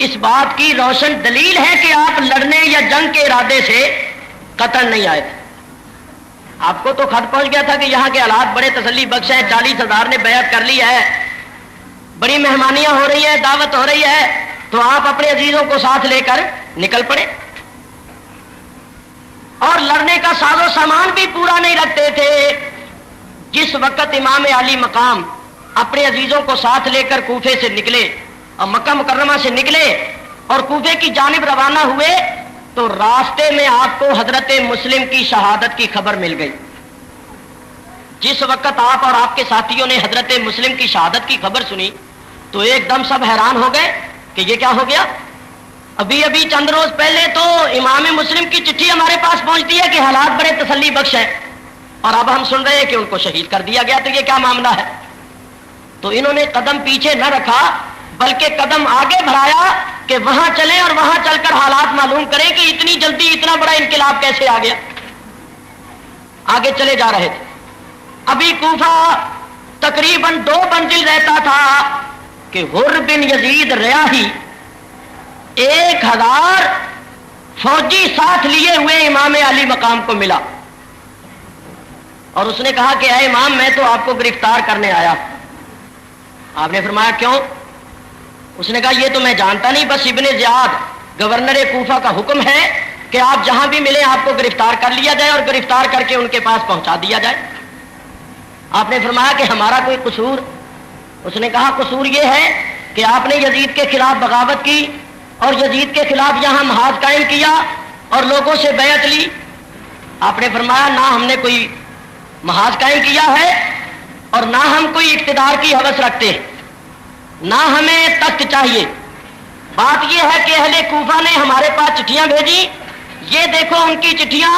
اس بات کی روشن دلیل ہے کہ آپ لڑنے یا جنگ کے ارادے سے قطن نہیں آئے تھے. آپ کو تو خط پہنچ گیا تھا کہ یہاں کے حالات بڑے تسلی بخش ہیں، 40,000 نے بیعت کر لی ہے، بڑی مہمانیاں ہو رہی ہیں، دعوت ہو رہی ہے، تو آپ اپنے عزیزوں کو ساتھ لے کر نکل پڑے. اور لڑنے کا ساز و سامان بھی پورا نہیں رکھتے تھے. جس وقت امام علی مقام اپنے عزیزوں کو ساتھ لے کر کوفے سے نکلے اور مکہ مکرمہ سے نکلے اور کوفے کی جانب روانہ ہوئے تو راستے میں آپ کو حضرت مسلم کی شہادت کی خبر مل گئی. جس وقت آپ اور آپ کے ساتھیوں نے حضرت مسلم کی شہادت کی خبر سنی تو ایک دم سب حیران ہو گئے کہ یہ کیا ہو گیا. ابھی ابھی چند روز پہلے تو امام مسلم کی چٹھی ہمارے پاس پہنچتی ہے کہ حالات بڑے تسلی بخش ہیں اور اب ہم سن رہے ہیں کہ ان کو شہید کر دیا گیا، تو یہ کیا معاملہ ہے. تو انہوں نے قدم پیچھے نہ رکھا بلکہ قدم آگے بڑھایا کہ وہاں چلیں اور وہاں چل کر حالات معلوم کریں کہ اتنی جلدی اتنا بڑا انقلاب کیسے آ گیا. آگے چلے جا رہے تھے. ابھی کوفہ تقریباً 2 منزل رہتا تھا کہ حر بن یزید ریاحی 1000 فوجی ساتھ لیے ہوئے امام علی مقام کو ملا اور اس نے کہا کہ اے امام میں تو آپ کو گرفتار کرنے آیا. آپ نے فرمایا کیوں؟ اس نے کہا یہ تو میں جانتا نہیں، بس ابن زیاد گورنر کوفہ کا حکم ہے کہ آپ جہاں بھی ملیں آپ کو گرفتار کر لیا جائے اور گرفتار کر کے ان کے پاس پہنچا دیا جائے. آپ نے فرمایا کہ ہمارا کوئی قصور؟ اس نے کہا قصور یہ ہے کہ آپ نے یزید کے خلاف بغاوت کی اور یزید کے خلاف یہاں محاذ قائم کیا اور لوگوں سے بیعت لی. آپ نے فرمایا نہ ہم نے کوئی محاذ قائم کیا ہے اور نہ ہم کوئی اقتدار کی ہوس رکھتے ہیں، نہ ہمیں تخت چاہیے. بات یہ ہے کہ اہل کوفہ نے ہمارے پاس چٹھیاں بھیجی، یہ دیکھو ان کی چٹھیاں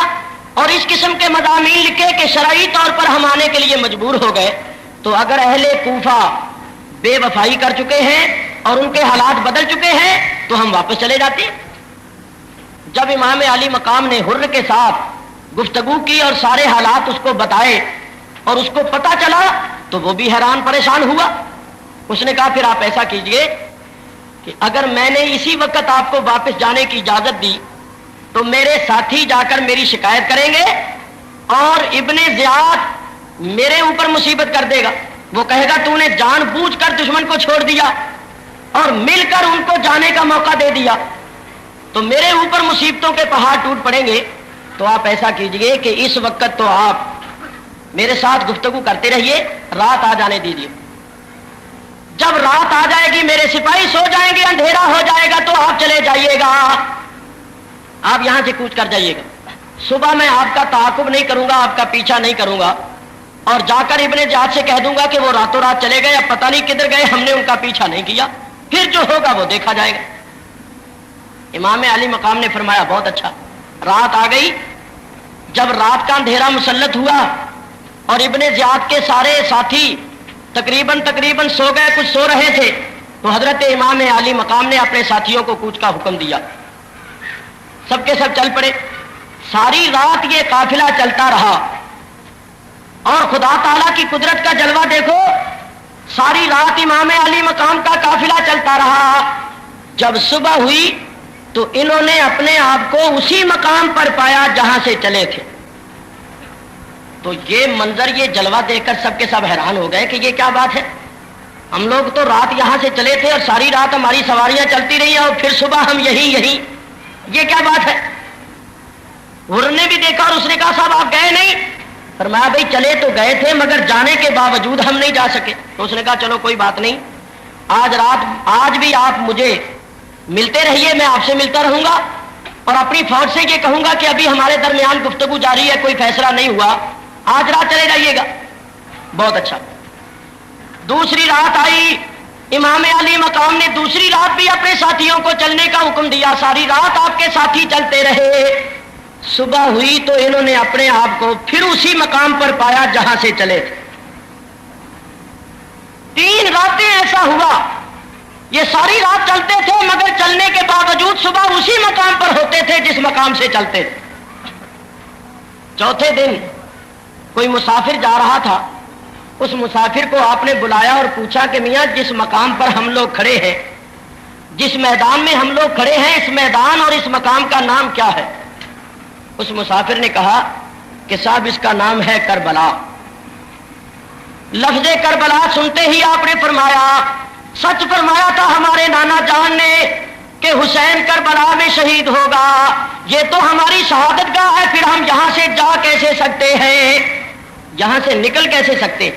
اور اس قسم کے مضامین لکھے کہ شرعی طور پر ہم آنے کے لیے مجبور ہو گئے. تو اگر اہل کوفہ بے وفائی کر چکے ہیں اور ان کے حالات بدل چکے ہیں تو ہم واپس چلے جاتے. جب امام علی مقام نے حر کے ساتھ گفتگو کی اور سارے حالات اس کو بتائے اور اس کو پتا چلا تو وہ بھی حیران پریشان ہوا. اس نے کہا پھر آپ ایسا کیجئے کہ اگر میں نے اسی وقت آپ کو واپس جانے کی اجازت دی تو میرے ساتھی جا کر میری شکایت کریں گے اور ابن زیاد میرے اوپر مصیبت کر دے گا. وہ کہے گا تو نے جان بوجھ کر دشمن کو چھوڑ دیا اور مل کر ان کو جانے کا موقع دے دیا، تو میرے اوپر مصیبتوں کے پہاڑ ٹوٹ پڑیں گے. تو آپ ایسا کیجئے کہ اس وقت تو آپ میرے ساتھ گفتگو کرتے رہیے، رات آ جانے دیجیے. جب رات آ جائے گی میرے سپاہی سو جائیں گے، اندھیرا ہو جائے گا تو آپ چلے جائیے گا، آپ یہاں سے کوچ کر جائیے گا. صبح میں آپ کا تعاقب نہیں کروں گا، آپ کا پیچھا نہیں کروں گا اور جا کر ابن زیاد سے کہہ دوں گا کہ وہ راتوں رات چلے گئے، اب پتہ نہیں کدھر گئے، ہم نے ان کا پیچھا نہیں کیا، پھر جو ہوگا وہ دیکھا جائے گا. امام علی مقام نے فرمایا بہت اچھا. رات آ گئی. جب رات کا اندھیرا مسلط ہوا اور ابن زیاد کے سارے ساتھی تقریباً سو گئے، کچھ سو رہے تھے، تو حضرت امام عالی مقام نے اپنے ساتھیوں کو کوچ کا حکم دیا، سب کے سب چل پڑے۔ ساری رات یہ قافلہ چلتا رہا، اور خدا تعالیٰ کی قدرت کا جلوہ دیکھو، ساری رات امام علی مقام کا قافلہ چلتا رہا۔ جب صبح ہوئی تو انہوں نے اپنے آپ کو اسی مقام پر پایا جہاں سے چلے تھے۔ تو یہ منظر، یہ جلوہ دیکھ کر سب کے سب حیران ہو گئے کہ یہ کیا بات ہے، ہم لوگ تو رات یہاں سے چلے تھے اور ساری رات ہماری سواریاں چلتی رہی اور پھر صبح ہم یہی، یہ کیا بات ہے؟ حر نے بھی دیکھا اور اس نے کہا صاحب آپ گئے نہیں؟ فرمایا بھائی چلے تو گئے تھے مگر جانے کے باوجود ہم نہیں جا سکے۔ تو اس نے کہا چلو کوئی بات نہیں، آج بھی آپ مجھے ملتے رہیے، میں آپ سے ملتا رہوں گا، اور اپنی فوج سے یہ کہوں گا کہ ابھی ہمارے درمیان گفتگو جاری ہے، کوئی فیصلہ نہیں ہوا، آج رات چلے جائیے گا۔ بہت اچھا۔ دوسری رات آئی، امام علی مقام نے دوسری رات بھی اپنے ساتھیوں کو چلنے کا حکم دیا، ساری رات آپ کے ساتھی چلتے رہے۔ صبح ہوئی تو انہوں نے اپنے آپ کو پھر اسی مقام پر پایا جہاں سے چلے تھے۔ 3 راتیں ایسا ہوا، یہ ساری رات چلتے تھے مگر چلنے کے باوجود صبح اسی مقام پر ہوتے تھے جس مقام سے چلتے تھے۔ چوتھے دن کوئی مسافر جا رہا تھا، اس مسافر کو آپ نے بلایا اور پوچھا کہ میاں جس مقام پر ہم لوگ کھڑے ہیں، جس میدان میں ہم لوگ کھڑے ہیں، اس میدان اور اس مقام کا نام کیا ہے؟ اس مسافر نے کہا کہ صاحب اس کا نام ہے کربلا۔ لفظ کربلا سنتے ہی آپ نے فرمایا، سچ فرمایا تھا ہمارے نانا جان نے کہ حسین کربلا میں شہید ہوگا، یہ تو ہماری شہادت گاہ ہے، پھر ہم یہاں سے جا کیسے سکتے ہیں، یہاں سے نکل کیسے سکتے؟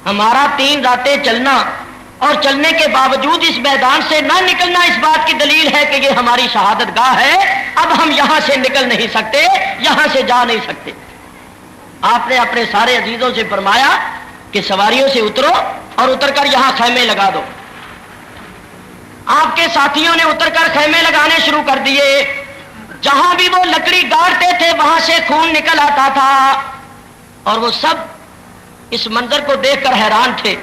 ہمارا 3 راتیں چلنا اور چلنے کے باوجود اس میدان سے نہ نکلنا اس بات کی دلیل ہے کہ یہ ہماری شہادت گاہ ہے، اب ہم یہاں سے نکل نہیں سکتے، یہاں سے جا نہیں سکتے۔ آپ نے اپنے سارے عزیزوں سے فرمایا کہ سواریوں سے اترو اور اتر کر یہاں خیمے لگا دو۔ آپ کے ساتھیوں نے اتر کر خیمے لگانے شروع کر دیے، جہاں بھی وہ لکڑی گاڑتے تھے وہاں سے خون نکل آتا تھا، اور وہ سب اس منظر کو دیکھ کر حیران تھے۔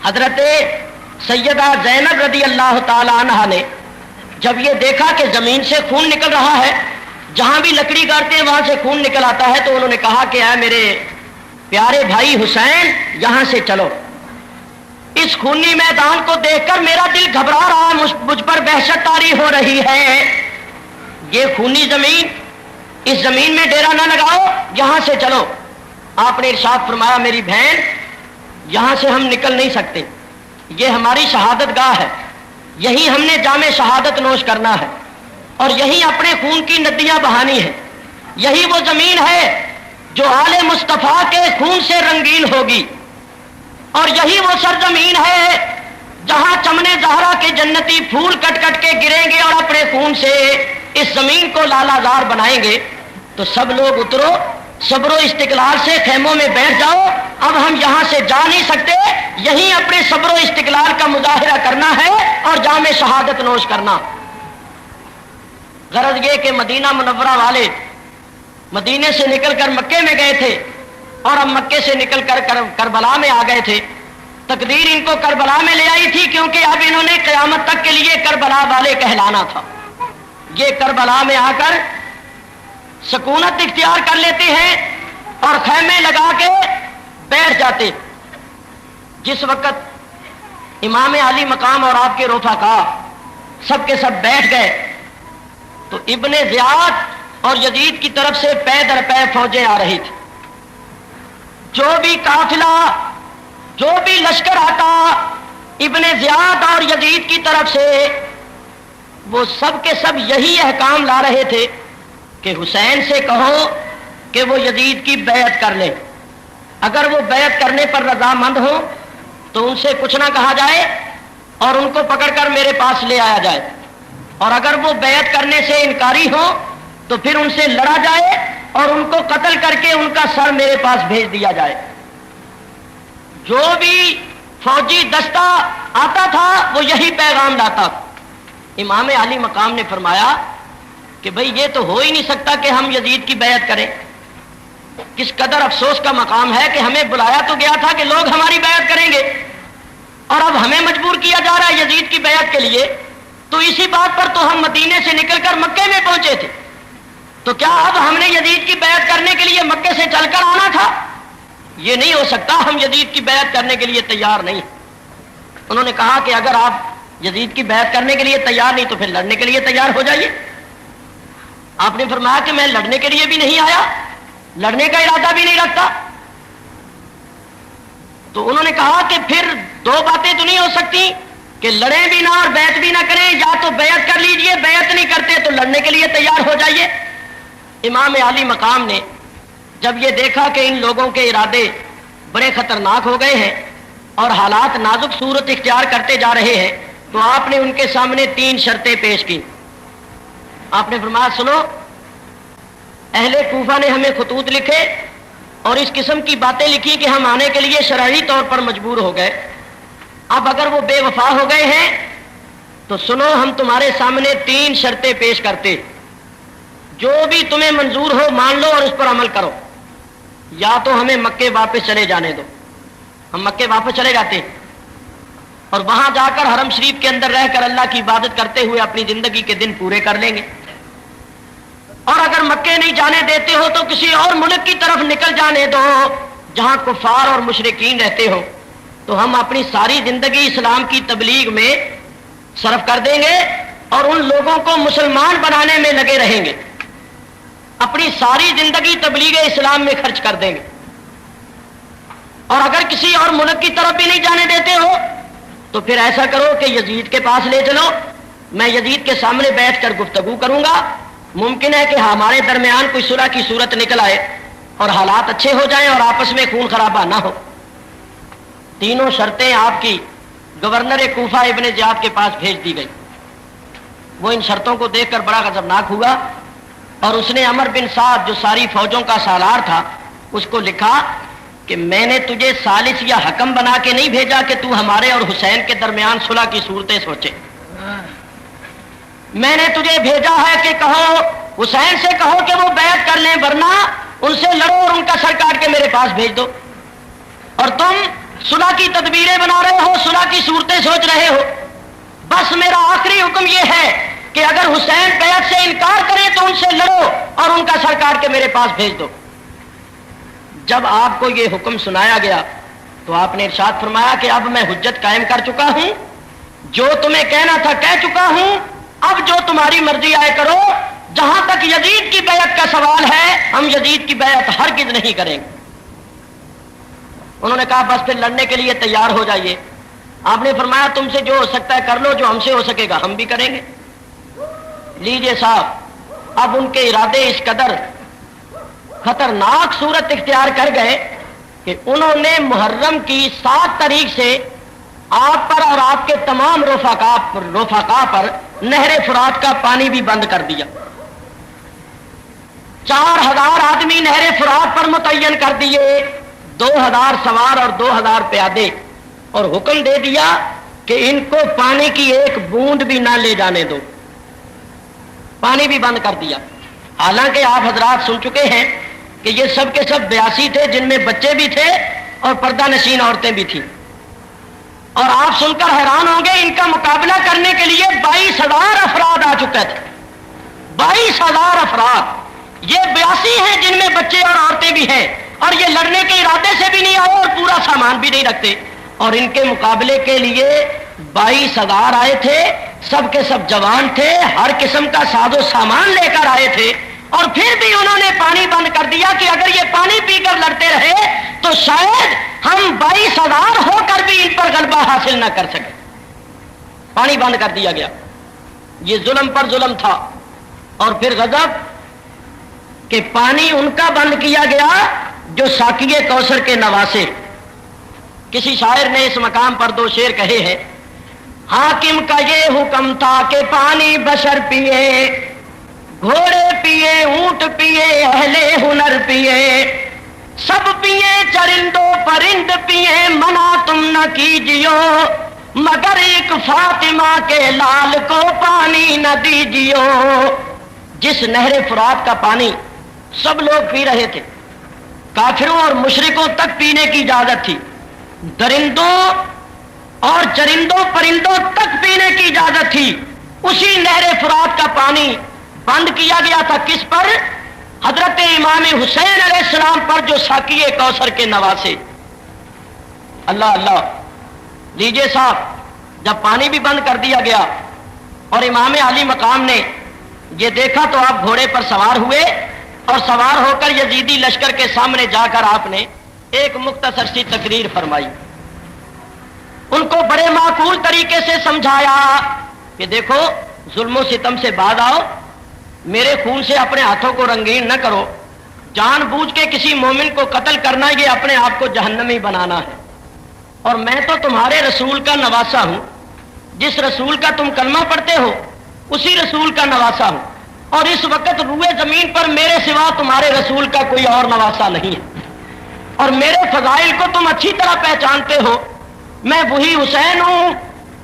حضرت سیدہ زینب رضی اللہ تعالی عنہا نے جب یہ دیکھا کہ زمین سے خون نکل رہا ہے، جہاں بھی لکڑی گاڑتے ہیں وہاں سے خون نکل آتا ہے، تو انہوں نے کہا کہ اے میرے پیارے بھائی حسین، یہاں سے چلو۔ اس خونی میدان کو دیکھ کر میرا دل گھبرا رہا، مجھ پر وحشت طاری ہو رہی ہے، یہ خونی زمین، اس زمین میں ڈیرا نہ لگاؤ، یہاں سے چلو۔ آپ نے ارشاد فرمایا میری بہن، یہاں سے ہم نکل نہیں سکتے، یہ ہماری شہادت گاہ ہے، یہی ہم نے جام شہادت نوش کرنا ہے، اور یہی اپنے خون کی ندیاں بہانی ہے، یہی وہ زمین ہے جو آل مصطفیٰ کے خون سے رنگین ہوگی، اور یہی وہ سرزمین ہے جہاں چمنے زہرا کے جنتی پھول کٹ کٹ کے گریں گے اور اپنے خون سے اس زمین کو لالہ زار بنائیں گے۔ تو سب لوگ اترو، صبر و استقلال سے خیموں میں بیٹھ جاؤ، اب ہم یہاں سے جا نہیں سکتے، یہیں اپنے صبر و استقلال کا مظاہرہ کرنا ہے اور جام شہادت نوش کرنا۔ غرض یہ کہ مدینہ منورہ والے مدینے سے نکل کر مکے میں گئے تھے، اور اب مکے سے نکل کر کربلا میں آ گئے تھے۔ تقدیر ان کو کربلا میں لے آئی تھی، کیونکہ اب انہوں نے قیامت تک کے لیے کربلا والے کہلانا تھا۔ یہ کربلا میں آ کر سکونت اختیار کر لیتے ہیں اور خیمے لگا کے بیٹھ جاتے۔ جس وقت امام علی مقام اور آپ کے رفقا سب کے سب بیٹھ گئے، تو ابن زیاد اور یزید کی طرف سے پے در پے فوجیں آ رہی تھی۔ جو بھی قافلہ، جو بھی لشکر آتا ابن زیاد اور یزید کی طرف سے، وہ سب کے سب یہی احکام لا رہے تھے کہ حسین سے کہو کہ وہ یزید کی بیعت کر لیں، اگر وہ بیعت کرنے پر رضامند ہو تو ان سے کچھ نہ کہا جائے اور ان کو پکڑ کر میرے پاس لے آیا جائے، اور اگر وہ بیعت کرنے سے انکاری ہو تو پھر ان سے لڑا جائے اور ان کو قتل کر کے ان کا سر میرے پاس بھیج دیا جائے۔ جو بھی فوجی دستہ آتا تھا وہ یہی پیغام لاتا۔ امام علی مقام نے فرمایا کہ بھئی یہ تو ہو ہی نہیں سکتا کہ ہم یزید کی بیعت کریں. کس قدر افسوس کا مقام ہے کہ ہمیں بلایا تو گیا تھا کہ لوگ ہماری بیعت کریں گے اور اب ہمیں مجبور کیا جا رہا ہے یزید کی بیعت کے لیے. تو اسی بات پر تو ہم مدینے سے نکل کر مکے میں پہنچے تھے. تو کیا اب ہم نے یزید کی بیعت کرنے کے لیے مکے سے چل کر آنا تھا؟ یہ نہیں ہو سکتا، ہم یزید کی بیعت کرنے کے لیے تیار نہیں. انہوں نے کہا کہ اگر آپ یزید کی بیعت کرنے کے لیے تیار نہیں تو پھر لڑنے کے لیے تیار ہو جائیے. آپ نے فرمایا کہ میں لڑنے کے لیے بھی نہیں آیا، لڑنے کا ارادہ بھی نہیں رکھتا. تو انہوں نے کہا کہ پھر دو باتیں تو نہیں ہو سکتی کہ لڑیں بھی نہ اور بیعت بھی نہ کریں، یا تو بیعت کر لیجئے، بیعت نہیں کرتے تو لڑنے کے لیے تیار ہو جائیے. امام عالی مقام نے جب یہ دیکھا کہ ان لوگوں کے ارادے بڑے خطرناک ہو گئے ہیں اور حالات نازک صورت اختیار کرتے جا رہے ہیں، تو آپ نے ان کے سامنے 3 شرطیں پیش کی. آپ نے فرمایا سنو، اہل کوفہ نے ہمیں خطوط لکھے اور اس قسم کی باتیں لکھی کہ ہم آنے کے لیے شرعی طور پر مجبور ہو گئے. اب اگر وہ بے وفا ہو گئے ہیں تو سنو، ہم تمہارے سامنے 3 شرطیں پیش کرتے، جو بھی تمہیں منظور ہو مان لو اور اس پر عمل کرو. یا تو ہمیں مکے واپس چلے جانے دو، ہم مکے واپس چلے جاتے ہیں اور وہاں جا کر حرم شریف کے اندر رہ کر اللہ کی عبادت کرتے ہوئے اپنی زندگی کے دن پورے کر لیں گے. اور اگر مکے نہیں جانے دیتے ہو تو کسی اور ملک کی طرف نکل جانے دو جہاں کفار اور مشرکین رہتے ہو، تو ہم اپنی ساری زندگی اسلام کی تبلیغ میں صرف کر دیں گے اور ان لوگوں کو مسلمان بنانے میں لگے رہیں گے، اپنی ساری زندگی تبلیغ اسلام میں خرچ کر دیں گے. اور اگر کسی اور ملک کی طرف بھی نہیں جانے دیتے ہو تو پھر ایسا کرو کہ یزید کے پاس لے چلو، میں یزید کے سامنے بیٹھ کر گفتگو کروں گا، ممکن ہے کہ ہمارے درمیان کوئی صلح کی صورت نکل آئے اور حالات اچھے ہو جائیں اور آپس میں خون خرابہ نہ ہو. 3 شرطیں آپ کی گورنر کوفہ ابن زیاد کے پاس بھیج دی گئی. وہ ان شرطوں کو دیکھ کر بڑا غضبناک ہوا اور اس نے عمر بن سعد جو ساری فوجوں کا سالار تھا اس کو لکھا کہ میں نے تجھے ثالث یا حکم بنا کے نہیں بھیجا کہ تو ہمارے اور حسین کے درمیان صلح کی صورتیں سوچے. میں نے تجھے بھیجا ہے کہ کہو حسین سے کہو کہ وہ بیعت کر لیں، ورنہ ان سے لڑو اور ان کا سر کاٹ کے میرے پاس بھیج دو. اور تم صلح کی تدبیریں بنا رہے ہو، صلح کی صورتیں سوچ رہے ہو. بس میرا آخری حکم یہ ہے کہ اگر حسین بیعت سے انکار کرے تو ان سے لڑو اور ان کا سر کاٹ کے میرے پاس بھیج دو. جب آپ کو یہ حکم سنایا گیا تو آپ نے ارشاد فرمایا کہ اب میں حجت قائم کر چکا ہوں، جو تمہیں کہنا تھا کہہ چکا ہوں، اب جو تمہاری مرضی آئے کرو. جہاں تک یزید کی بیعت کا سوال ہے ہم یزید کی بیعت ہرگز نہیں کریں گے. انہوں نے کہا بس پھر لڑنے کے لیے تیار ہو جائیے. آپ نے فرمایا تم سے جو ہو سکتا ہے کر لو، جو ہم سے ہو سکے گا ہم بھی کریں گے. لیجئے صاحب، اب ان کے ارادے اس قدر خطرناک صورت اختیار کر گئے کہ انہوں نے محرم کی 7 تاریخ سے آپ پر اور آپ کے تمام رفقا پر نہر فرات کا پانی بھی بند کر دیا. 4000 آدمی نہر فرات پر متعین کر دیے، 2000 سوار اور 2000 پیادے، اور حکم دے دیا کہ ان کو پانی کی ایک بوند بھی نہ لے جانے دو. پانی بھی بند کر دیا. حالانکہ آپ حضرات سن چکے ہیں کہ یہ سب کے سب 82 تھے، جن میں بچے بھی تھے اور پردہ نشین عورتیں بھی تھیں. اور آپ سن کر حیران ہوں گے، ان کا مقابلہ کرنے کے لیے 22,000 افراد آ چکے تھے. 22,000 افراد. یہ 82 ہیں جن میں بچے اور عورتیں بھی ہیں، اور یہ لڑنے کے ارادے سے بھی نہیں آئے اور پورا سامان بھی نہیں رکھتے. اور ان کے مقابلے کے لیے 22,000 آئے تھے، سب کے سب جوان تھے، ہر قسم کا ساز و سامان لے کر آئے تھے. اور پھر بھی انہوں نے پانی بند کر دیا کہ اگر یہ پانی پی کر لڑتے رہے تو شاید ہم 22,000 ہو کر بھی ان پر غلبہ حاصل نہ کر سکے. پانی بند کر دیا گیا. یہ ظلم پر ظلم تھا. اور پھر غضب کہ پانی ان کا بند کیا گیا جو ساقی کوثر کے نواسے. کسی شاعر نے اس مقام پر 2 شعر کہے ہیں. حاکم کا یہ حکم تھا کہ پانی بشر پیے، گھوڑے پیے، اونٹ پیے، اہل ہنر پیے، سب پیے، چرندو پرند پیے، منع تم نہ کیجیو، مگر ایک فاطمہ کے لال کو پانی نہ دیجیو. جس نہر فرات کا پانی سب لوگ پی رہے تھے، کافروں اور مشرکوں تک پینے کی اجازت تھی، درندوں اور چرندوں پرندوں تک پینے کی اجازت تھی، اسی نہر فرات کا پانی بند کیا گیا تھا کس پر؟ حضرت امام حسین علیہ السلام پر، جو ساقی کوثر کے نواسے۔ اللہ اللہ، لیجئے صاحب، جب پانی بھی بند کر دیا گیا اور امام علی مقام نے یہ دیکھا تو آپ گھوڑے پر سوار ہوئے اور سوار ہو کر یزیدی لشکر کے سامنے جا کر آپ نے ایک مختصر سی تقریر فرمائی، ان کو بڑے معقول طریقے سے سمجھایا کہ دیکھو ظلم و ستم سے بعد آؤ، میرے خون سے اپنے ہاتھوں کو رنگین نہ کرو، جان بوجھ کے کسی مومن کو قتل کرنا یہ اپنے آپ کو جہنمی بنانا ہے، اور میں تو تمہارے رسول کا نواسا ہوں، جس رسول کا تم کلمہ پڑھتے ہو اسی رسول کا نواسا ہوں، اور اس وقت روئے زمین پر میرے سوا تمہارے رسول کا کوئی اور نواسا نہیں ہے، اور میرے فضائل کو تم اچھی طرح پہچانتے ہو، میں وہی حسین ہوں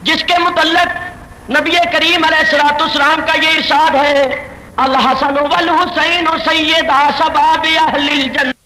جس کے متعلق نبی کریم علیہ الصلوۃ والسلام کا یہ ارشاد ہے، الحسن والحسین سیدا شباب اہل الجنہ۔